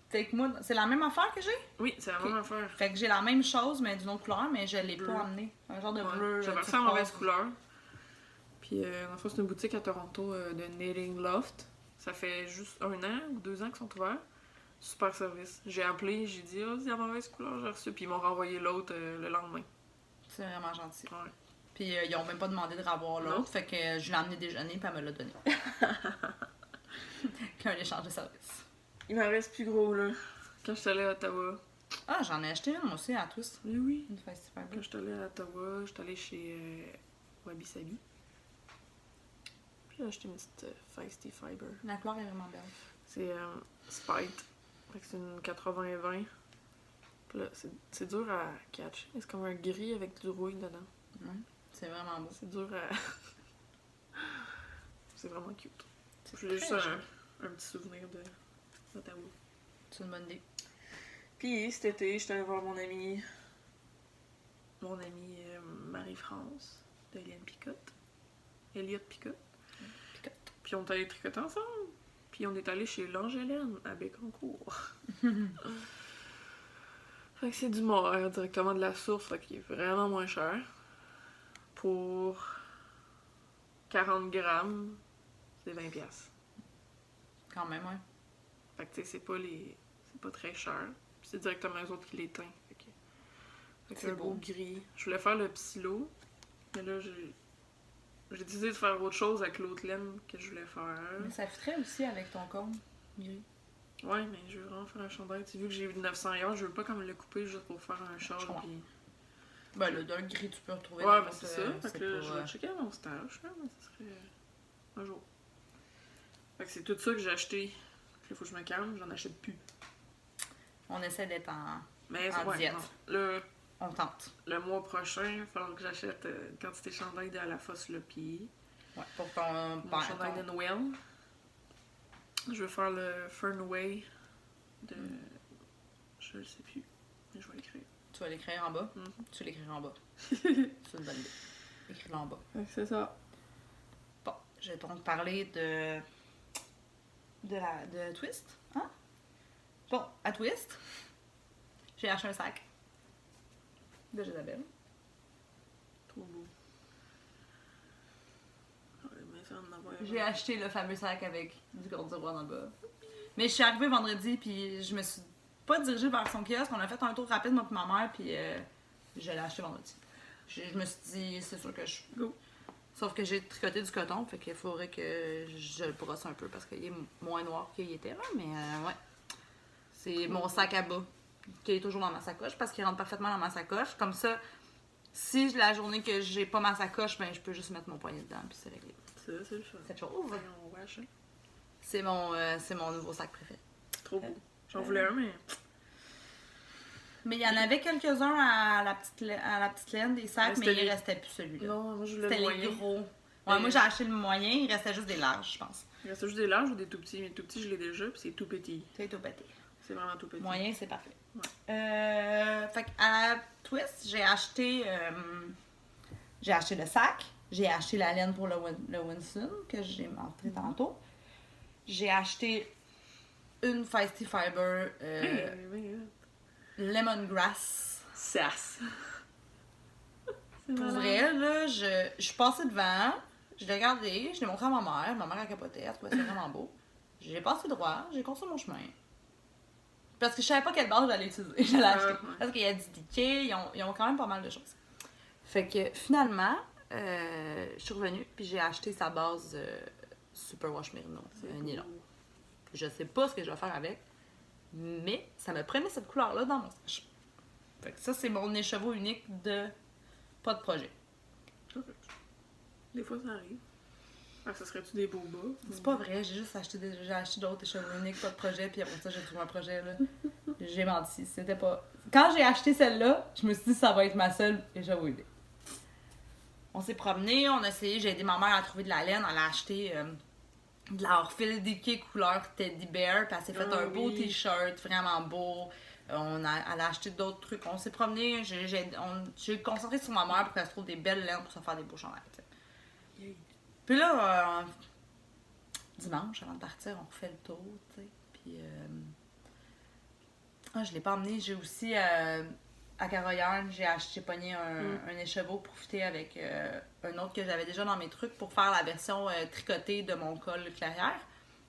Fait que moi, c'est la même affaire que j'ai? Oui, c'est la même affaire. Fait que j'ai la même chose, mais d'une autre couleur, mais je l'ai pas amené. Un genre de bleu. J'avais fait en mauvaise couleur. Puis, en fait, c'est une boutique à Toronto de Knitting Loft. Ça fait juste 1 an ou 2 ans qu'ils sont ouverts. Super service. J'ai appelé, j'ai dit, c'est la mauvaise couleur, j'ai reçu. Puis, ils m'ont renvoyé l'autre le lendemain. C'est vraiment gentil. Ouais. Puis, ils ont même pas demandé de revoir l'autre. Fait que je l'ai amené déjeuner, puis elle me l'a donné. Qu'un échange de service. Il m'en reste plus gros, là. Quand je suis allée à Ottawa. Ah, j'en ai acheté une, moi aussi, à tous. Mais oui. Une festival. Quand je suis allée à Ottawa, je suis allée chez Wabi Sabi. Puis j'ai acheté une petite Feisty Fiber. La couleur est vraiment belle. C'est Spite. Fait que c'est une 80-20. Puis là, c'est dur à catcher. C'est comme un gris avec du rouille dedans. C'est vraiment beau. C'est dur à... c'est vraiment cute. C'est J'ai juste un petit souvenir d'Ottawa. C'est une bonne idée. Puis cet été, j'étais allée voir mon amie Marie-France de Eliane Picotte. Elliot Picotte. Puis on est allé tricoter ensemble. Puis on est allé chez l'Angélène à Bécancour. Fait que c'est du mohair directement de la source, fait qu'il est vraiment moins cher. Pour 40 grammes, c'est 20$. Quand même, ouais. Fait que tu sais, c'est pas très cher. Puis c'est directement eux autres qui les teignent. Fait que C'est un beau. beau gris. Je voulais faire le psylo, mais là j'ai décidé de faire autre chose avec l'autre laine que je voulais faire. Mais ça fitterait aussi avec ton cône gris. Ouais, mais je veux vraiment faire un chandail. Tu sais, vu que j'ai eu 900 yards, je veux pas comme le couper juste pour faire un châle. Puis... Ben là, dans le gris, tu peux retrouver. Ouais, mais c'est ça. Fait que là, pour, je vais checker à mon stage, là, mais ça serait un jour. Fait que c'est tout ça que j'ai acheté. Il faut que je me calme, j'en achète plus. On essaie d'être en diète. Non. Là, on tente. Le mois prochain, il va falloir que j'achète une quantité de chandail de la fosse le pied. Ouais, pour ton chandail de Noël. Je vais faire le Fernway de... Je le sais plus, mais je vais l'écrire. Tu vas l'écrire en bas? Tu vas l'écrire en bas. C'est une bonne idée. Écris-le en bas. C'est ça. Bon, je vais donc parler de Twist. Hein? Bon, à Twist, j'ai acheté un sac de Jezabel. Trop beau. J'ai acheté le fameux sac avec du corde du roi dans le bas. Mais je suis arrivée vendredi, puis je me suis pas dirigée vers son kiosque. On a fait un tour rapide, moi et ma mère, puis je l'ai acheté vendredi. Je me suis dit, c'est sûr que je... Go. Sauf que j'ai tricoté du coton, fait qu'il faudrait que je le brosse un peu parce qu'il est moins noir qu'il était là, mais ouais. C'est mon sac à bas qui est toujours dans ma sacoche parce qu'il rentre parfaitement dans ma sacoche. Comme ça, si la journée que j'ai pas ma sacoche, ben je peux juste mettre mon poignet dedans puis c'est réglé. Ça, c'est le fun. Cette chose. C'est mon nouveau sac préféré. Trop beau. J'en voulais un, mais... Mais il y en avait quelques-uns à la petite laine des sacs, mais il restait plus celui-là. Non, moi je voulais le moyen. C'était les gros. Ouais, moi j'ai acheté le moyen, il restait juste des larges, je pense. Il restait juste des larges ou des tout petits, mais tout petits je l'ai déjà, puis c'est tout petit. C'est tout pété. C'est vraiment tout petit. Moyen, c'est parfait. Ouais. Fait qu'à Twist, j'ai acheté le sac, j'ai acheté la laine pour le Winston, que j'ai montré tantôt. J'ai acheté une Feisty Fiber Lemongrass. Sass. Pour vrai, là, je suis passée devant, je l'ai regardé, je l'ai montré à ma mère a capoté, elle trouvait ça vraiment beau. J'ai passé droit, j'ai continué mon chemin. Parce que je savais pas quelle base j'allais utiliser, je l'ai acheté. Parce qu'il y a du decay, ils ont quand même pas mal de choses. Fait que finalement, je suis revenue, puis j'ai acheté sa base Superwash Merino, nylon. Je sais pas ce que je vais faire avec, mais ça me prenait cette couleur-là dans mon stage. Fait que ça, c'est mon écheveau unique de pas de projet. Des fois, ça arrive. Ah, ça serait-tu des boba? C'est pas vrai, j'ai juste acheté d'autres écheveaux uniques, pas de projet, puis après ça, j'ai trouvé un projet, là. J'ai menti, c'était pas... Quand j'ai acheté celle-là, je me suis dit ça va être ma seule écheveau unique. On s'est promené, on a essayé, j'ai aidé ma mère à trouver de la laine, elle a acheté de la Orphile Decay couleur Teddy Bear, puis elle s'est fait un beau t-shirt, vraiment beau. Elle a acheté d'autres trucs, on s'est promené, j'ai concentré sur ma mère pour qu'elle se trouve des belles laines pour se faire des beaux chandails. Puis là, dimanche, avant de partir, on refait le tour, tu sais. Puis, je l'ai pas emmené. J'ai aussi, à Caroyane, j'ai pogné un écheveau pour fitter avec un autre que j'avais déjà dans mes trucs pour faire la version tricotée de mon col clairière,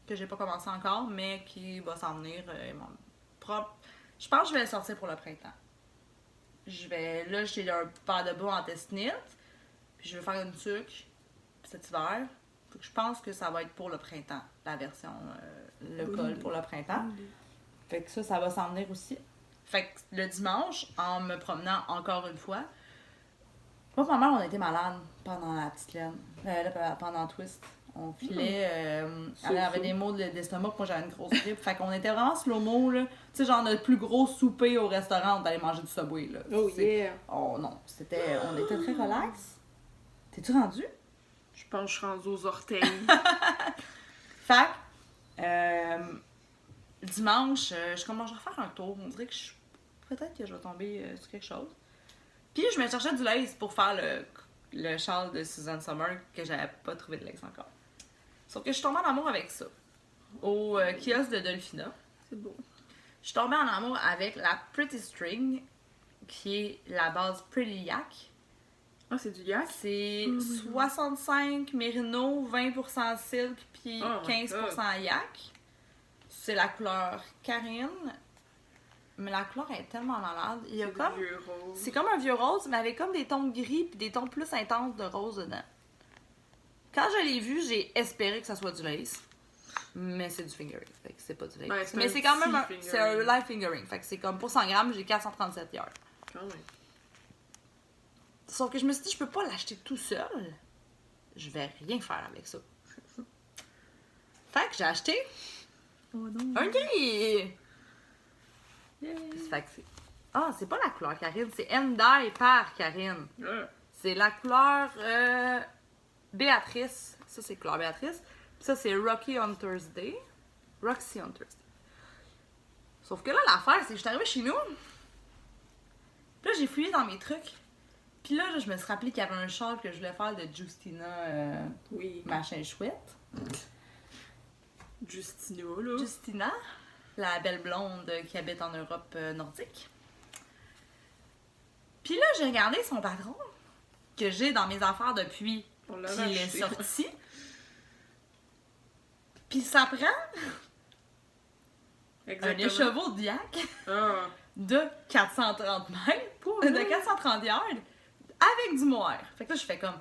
que j'ai pas commencé encore, mais qui va s'en venir. Je pense que je vais le sortir pour le printemps. Là, j'ai un paire de bas en test knit, puis je vais faire une tuque cet hiver. Donc, je pense que ça va être pour le printemps, la version, le col pour le printemps. Fait que ça va s'en venir aussi. Fait que le dimanche, en me promenant encore une fois, moi et ma mère, on était malades pendant la petite laine, pendant Twist. On filait, elle avait des maux d'estomac, moi j'avais une grosse grippe. Fait qu'on était vraiment slow-mo, là. Tu sais, genre notre plus gros souper au restaurant, on allait manger du Subway, là. Oh yeah! Oh non, on était très relax. T'es-tu rendu? Je pense que je suis rendue aux orteils. Fait dimanche, je commence à refaire un tour. On dirait que peut-être que je vais tomber sur quelque chose. Puis je me cherchais du lace pour faire le châle de Susan Summer que j'avais pas trouvé de lace encore. Sauf que je suis tombée en amour avec ça. Au kiosque de Dolphina. C'est beau. Je suis tombée en amour avec la Pretty String, qui est la base Pretty Yak. Ah, c'est du yak? C'est 65 mérino, 20% silk, puis 15% yak. C'est la couleur Karine. Mais la couleur est tellement malade. Il y a comme... vieux rose. C'est comme un vieux rose, mais avec comme des tons gris puis des tons plus intenses de rose dedans. Quand je l'ai vu, j'ai espéré que ça soit du lace. Mais c'est du fingering. Fait que c'est pas du lace. Ouais, mais c'est quand même c'est un live fingering. Fait que c'est comme pour 100 grammes, j'ai 437 yards. Quand même. Sauf que je me suis dit, je peux pas l'acheter tout seul. Je vais rien faire avec ça. Fait que j'ai acheté un gris. Fait que c'est pas la couleur Karine, c'est Endai par Karine. C'est la couleur Béatrice. Ça, c'est couleur Béatrice. Puis ça, c'est Roxy on Thursday. Sauf que là, l'affaire, c'est que je suis arrivée chez nous. Puis là, j'ai fouillé dans mes trucs. Puis là, je me suis rappelé qu'il y avait un châle que je voulais faire de Justina machin chouette. Justina, la belle blonde qui habite en Europe nordique. Puis là, j'ai regardé son patron, que j'ai dans mes affaires depuis qu'il est sorti. Puis ça prend un écheveau de yak de 430 mètres, de 430 yards, avec du mohair. Fait que là, je fais comme...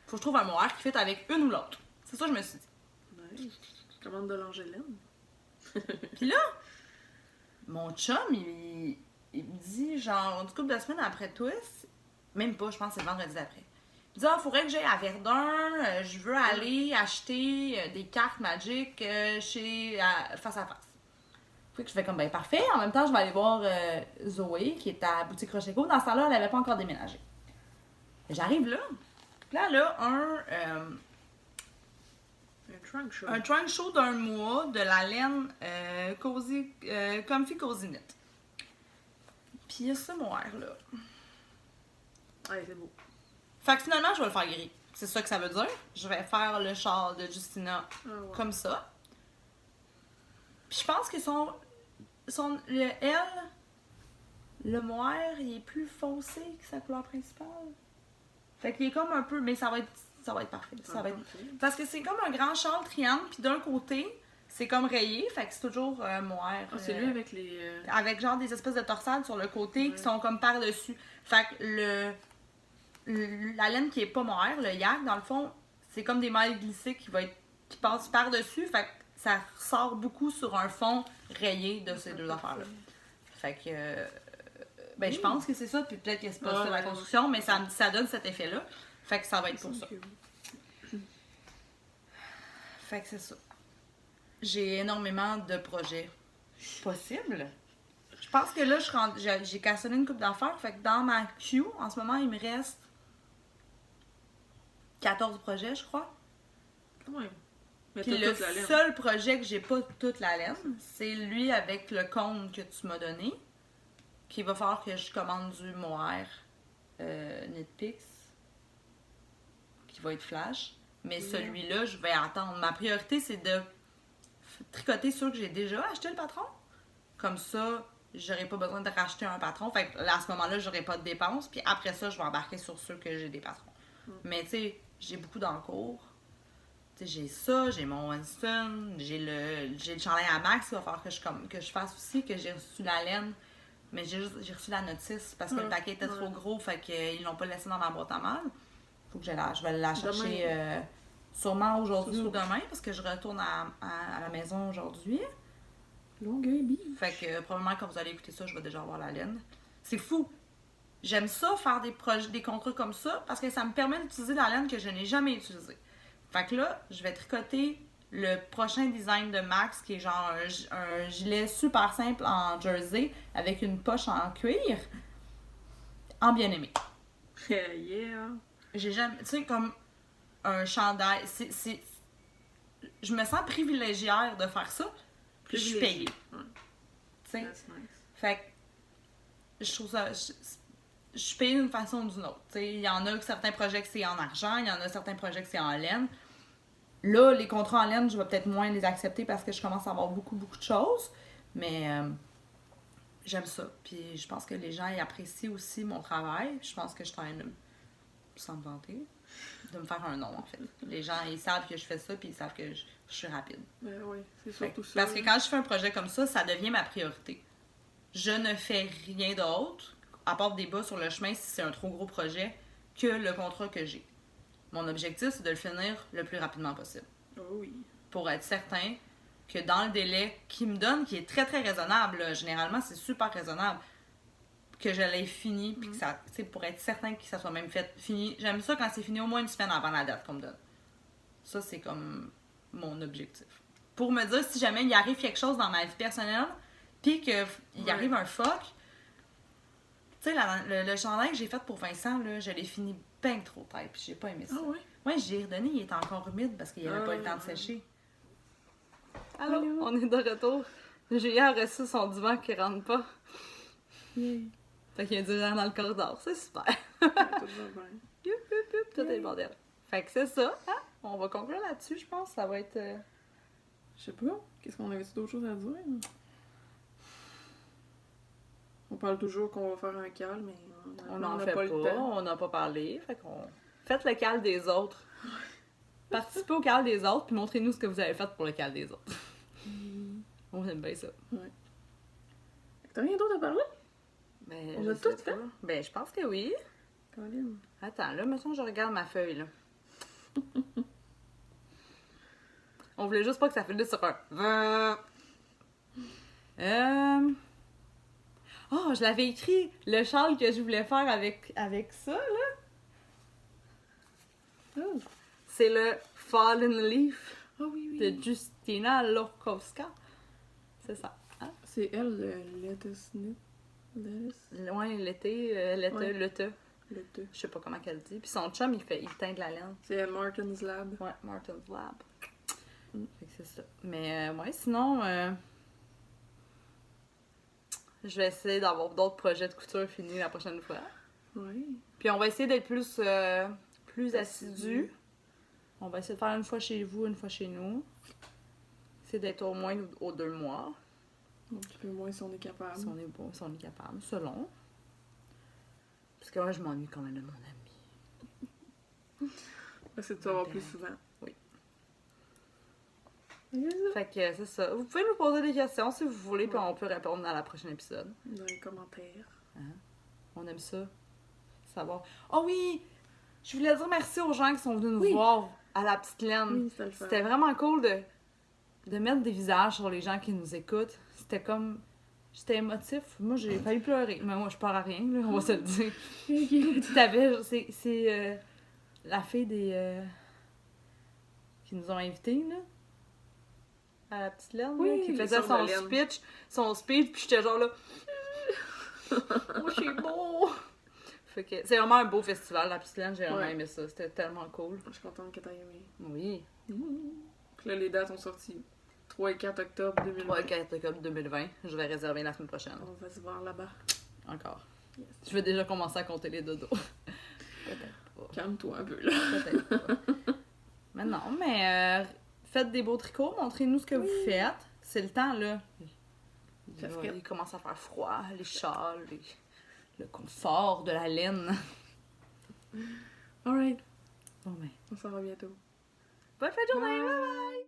Faut que je trouve un mohair qui fit avec une ou l'autre. C'est ça que je me suis dit. Ouais. Commande de l'Angéline. Puis là, mon chum, il me dit, genre, du coup, 2 semaines après Twist, même pas, je pense que c'est le vendredi d'après. Il dit, faudrait que j'aille à Verdun, je veux aller acheter des cartes Magic chez Face à Face. Fait que je fais comme, parfait, en même temps, je vais aller voir Zoé, qui est à Boutique Rocheco. Dans ce temps-là, elle avait pas encore déménagé. J'arrive là, un trunk show d'1 mois de la laine Comfy Cozy Knit. Puis il y a ce mohair-là. Ouais, c'est beau. Fait que finalement, je vais le faire gris. C'est ça que ça veut dire. Je vais faire le châle de Justina comme ça. Puis je pense que le mohair, il est plus foncé que sa couleur principale. Fait qu'il est comme un peu... Mais ça va être parfait. Parce que c'est comme un grand châle triangle, puis d'un côté, c'est comme rayé, fait que c'est toujours mohair. C'est lui avec les... Avec genre des espèces de torsades sur le côté qui sont comme par-dessus. Fait que la laine qui est pas mohair, le yak, dans le fond, c'est comme des mailles glissées qui passent par-dessus, fait que ça ressort beaucoup sur un fond rayé de ces deux affaires-là. Fait que... je pense que c'est ça, puis peut-être que c'est pas ça la construction, mais ça donne cet effet-là. Fait que ça va être pour C'est ça. cute. Fait que c'est ça. J'ai énormément de projets possibles. Je pense que là, j'ai cassonné une coupe d'affaires. Fait que dans ma queue, en ce moment, il me reste 14 projets, je crois. Quand même. Mais Puis t'as le toute la laine. seul projet que j'ai pas toute la laine, c'est lui avec le compte que tu m'as donné. Qu'il va falloir que je commande du mohair Knitpicks. Qui va être flash. Mais celui-là, je vais attendre. Ma priorité, c'est de tricoter ceux que j'ai déjà acheté le patron. Comme ça, j'aurai pas besoin de racheter un patron. Fait que là, à ce moment-là, j'aurai pas de dépenses. Puis après ça, je vais embarquer sur ceux que j'ai des patrons. Mais tu sais, j'ai beaucoup d'encours. Tu sais, j'ai ça, j'ai mon Winston, j'ai le chandail à Max qu'il va falloir que je fasse aussi, que j'ai reçu la laine. Mais j'ai reçu la notice parce que le paquet était trop gros, fait qu'ils l'ont pas laissé dans ma boîte à mal. Faut que je vais la chercher sûrement aujourd'hui ou demain parce que je retourne à la maison aujourd'hui. Longueuil Beach. Fait que probablement quand vous allez écouter ça, je vais déjà avoir la laine. C'est fou. J'aime ça faire des contrats comme ça parce que ça me permet d'utiliser la laine que je n'ai jamais utilisée. Fait que là, je vais tricoter le prochain design de Max qui est genre un gilet super simple en jersey avec une poche en cuir en bien aimé. Yeah. J'ai jamais, tu sais, comme un chandail, je me sens privilégiée de faire ça, puis je suis payée. Ouais. Tu sais, That's nice. fait que je trouve ça, je suis payée d'une façon ou d'une autre. Tu sais, il y en a certains projets que c'est en argent, il y en a certains projets que c'est en laine. Là, les contrats en laine, je vais peut-être moins les accepter parce que je commence à avoir beaucoup de choses, mais j'aime ça. Puis je pense que les gens ils apprécient aussi mon travail. Je pense que je suis en train de, sans me vanter, de me faire un nom, en fait. Les gens, ils savent que je fais ça, puis ils savent que je suis rapide. Ben oui, c'est surtout ça. Parce que quand je fais un projet comme ça devient ma priorité. Je ne fais rien d'autre, à part des bas sur le chemin si c'est un trop gros projet, que le contrat que j'ai. Mon objectif, c'est de le finir le plus rapidement possible. Oh oui. Pour être certain que dans le délai qu'il me donne, qui est très très raisonnable, là, généralement c'est super raisonnable, que je l'ai fini, puis que ça, tu sais, pour être certain que ça soit même fait fini. J'aime ça quand c'est fini au moins une semaine avant la date qu'on me donne. Ça, c'est comme mon objectif. Pour me dire si jamais il arrive quelque chose dans ma vie personnelle, puis qu'il arrive un fuck, tu sais, le chandail que j'ai fait pour Vincent, là, je l'ai fini bien trop tête, puis j'ai pas aimé ça. Ah ouais? Ouais, j'ai redonné, il était encore humide parce qu'il avait pas eu le temps de sécher. Allô? On est de retour. J'ai a reçu son divan qui rentre pas. Yeah. Fait qu'il y a du vent dans le corridor, c'est super. Tout va bien. Youp, youp, youp, tout est le bordel. Fait que c'est ça, hein? On va conclure là-dessus, je pense. Ça va être. Je sais pas. Qu'est-ce qu'on avait d'autres choses à dire? On parle toujours qu'on va faire un cal, mais On n'en n'a fait pas, le temps. on n'a pas parlé. Fait qu'on. Faites le cal des autres. Participez au cal des autres, puis montrez-nous ce que vous avez fait pour le cal des autres. On aime bien ça. Ouais. T'as rien d'autre à parler? Ben, On je a sais tout pas. fait? Ben, je pense que oui. Colin. Attends, là, maintenant, je regarde ma feuille, là. On voulait juste pas que ça finisse sur un... Oh, je l'avais écrit, le châle que je voulais faire avec ça, là. Oh. C'est le Fallen Leaf Ah oui, oui. de Justina Lorkowska. C'est ça. Hein? C'est elle, le lettuce knit. Lettuce. Ouais, l'été, Ouais. le te. Le te. Je sais pas comment qu'elle dit. Puis son chum, il teint de la laine. C'est Martin's Lab. Ouais, Martin's Lab. Fait que c'est ça. Mais ouais, sinon, je vais essayer d'avoir d'autres projets de couture finis la prochaine fois. Oui. Puis on va essayer d'être plus assidus. On va essayer de faire une fois chez vous, une fois chez nous. Essayer d'être au moins aux 2 mois. Un petit peu moins si on est capable. Si on est bon, si on est capable, selon. Parce que moi, je m'ennuie quand même de mon ami. C'est de savoir plus souvent. Oui. Dans Fait que c'est ça. Vous pouvez nous poser des questions si vous voulez, puis on peut répondre dans la prochaine épisode. les commentaires. On aime ça. Savoir. Oh oui! Je voulais dire merci aux gens qui sont venus nous Oui. voir à la petite laine. Oui, c'était le fun. C'était vraiment cool de mettre des visages sur les gens qui nous écoutent. C'était comme... J'étais émotif. Moi, j'ai failli pleurer. Mais moi, je pleure à rien, là, on va se le dire. T'avais... La fille des... qui nous ont invités, là. À la petite laine, Oui, là, qui les faisait sœurs de laine. son speech, puis j'étais genre là... Oh, c'est beau! Fait que c'est vraiment un beau festival, la petite laine, j'ai vraiment Ouais. aimé ça. C'était tellement cool. Je suis contente que t'aies aimé. Oui. Puis là, les dates sont sorties. 3 et 4 octobre 2020. 3 et 4 octobre 2020. Je vais réserver la semaine prochaine. On va se voir là-bas. Encore. Yes. Je vais déjà commencer à compter les dodos. Peut-être pas. Calme-toi un peu, là. Peut-être pas. Mais non, mais faites des beaux tricots, montrez-nous ce que vous faites. C'est le temps, là. Ça Là, ferait. il commence à faire froid, les châles, le confort de la laine. Alright. Bon, ben, On s'en va bientôt. bonne fin de journée! Bye. Bye bye!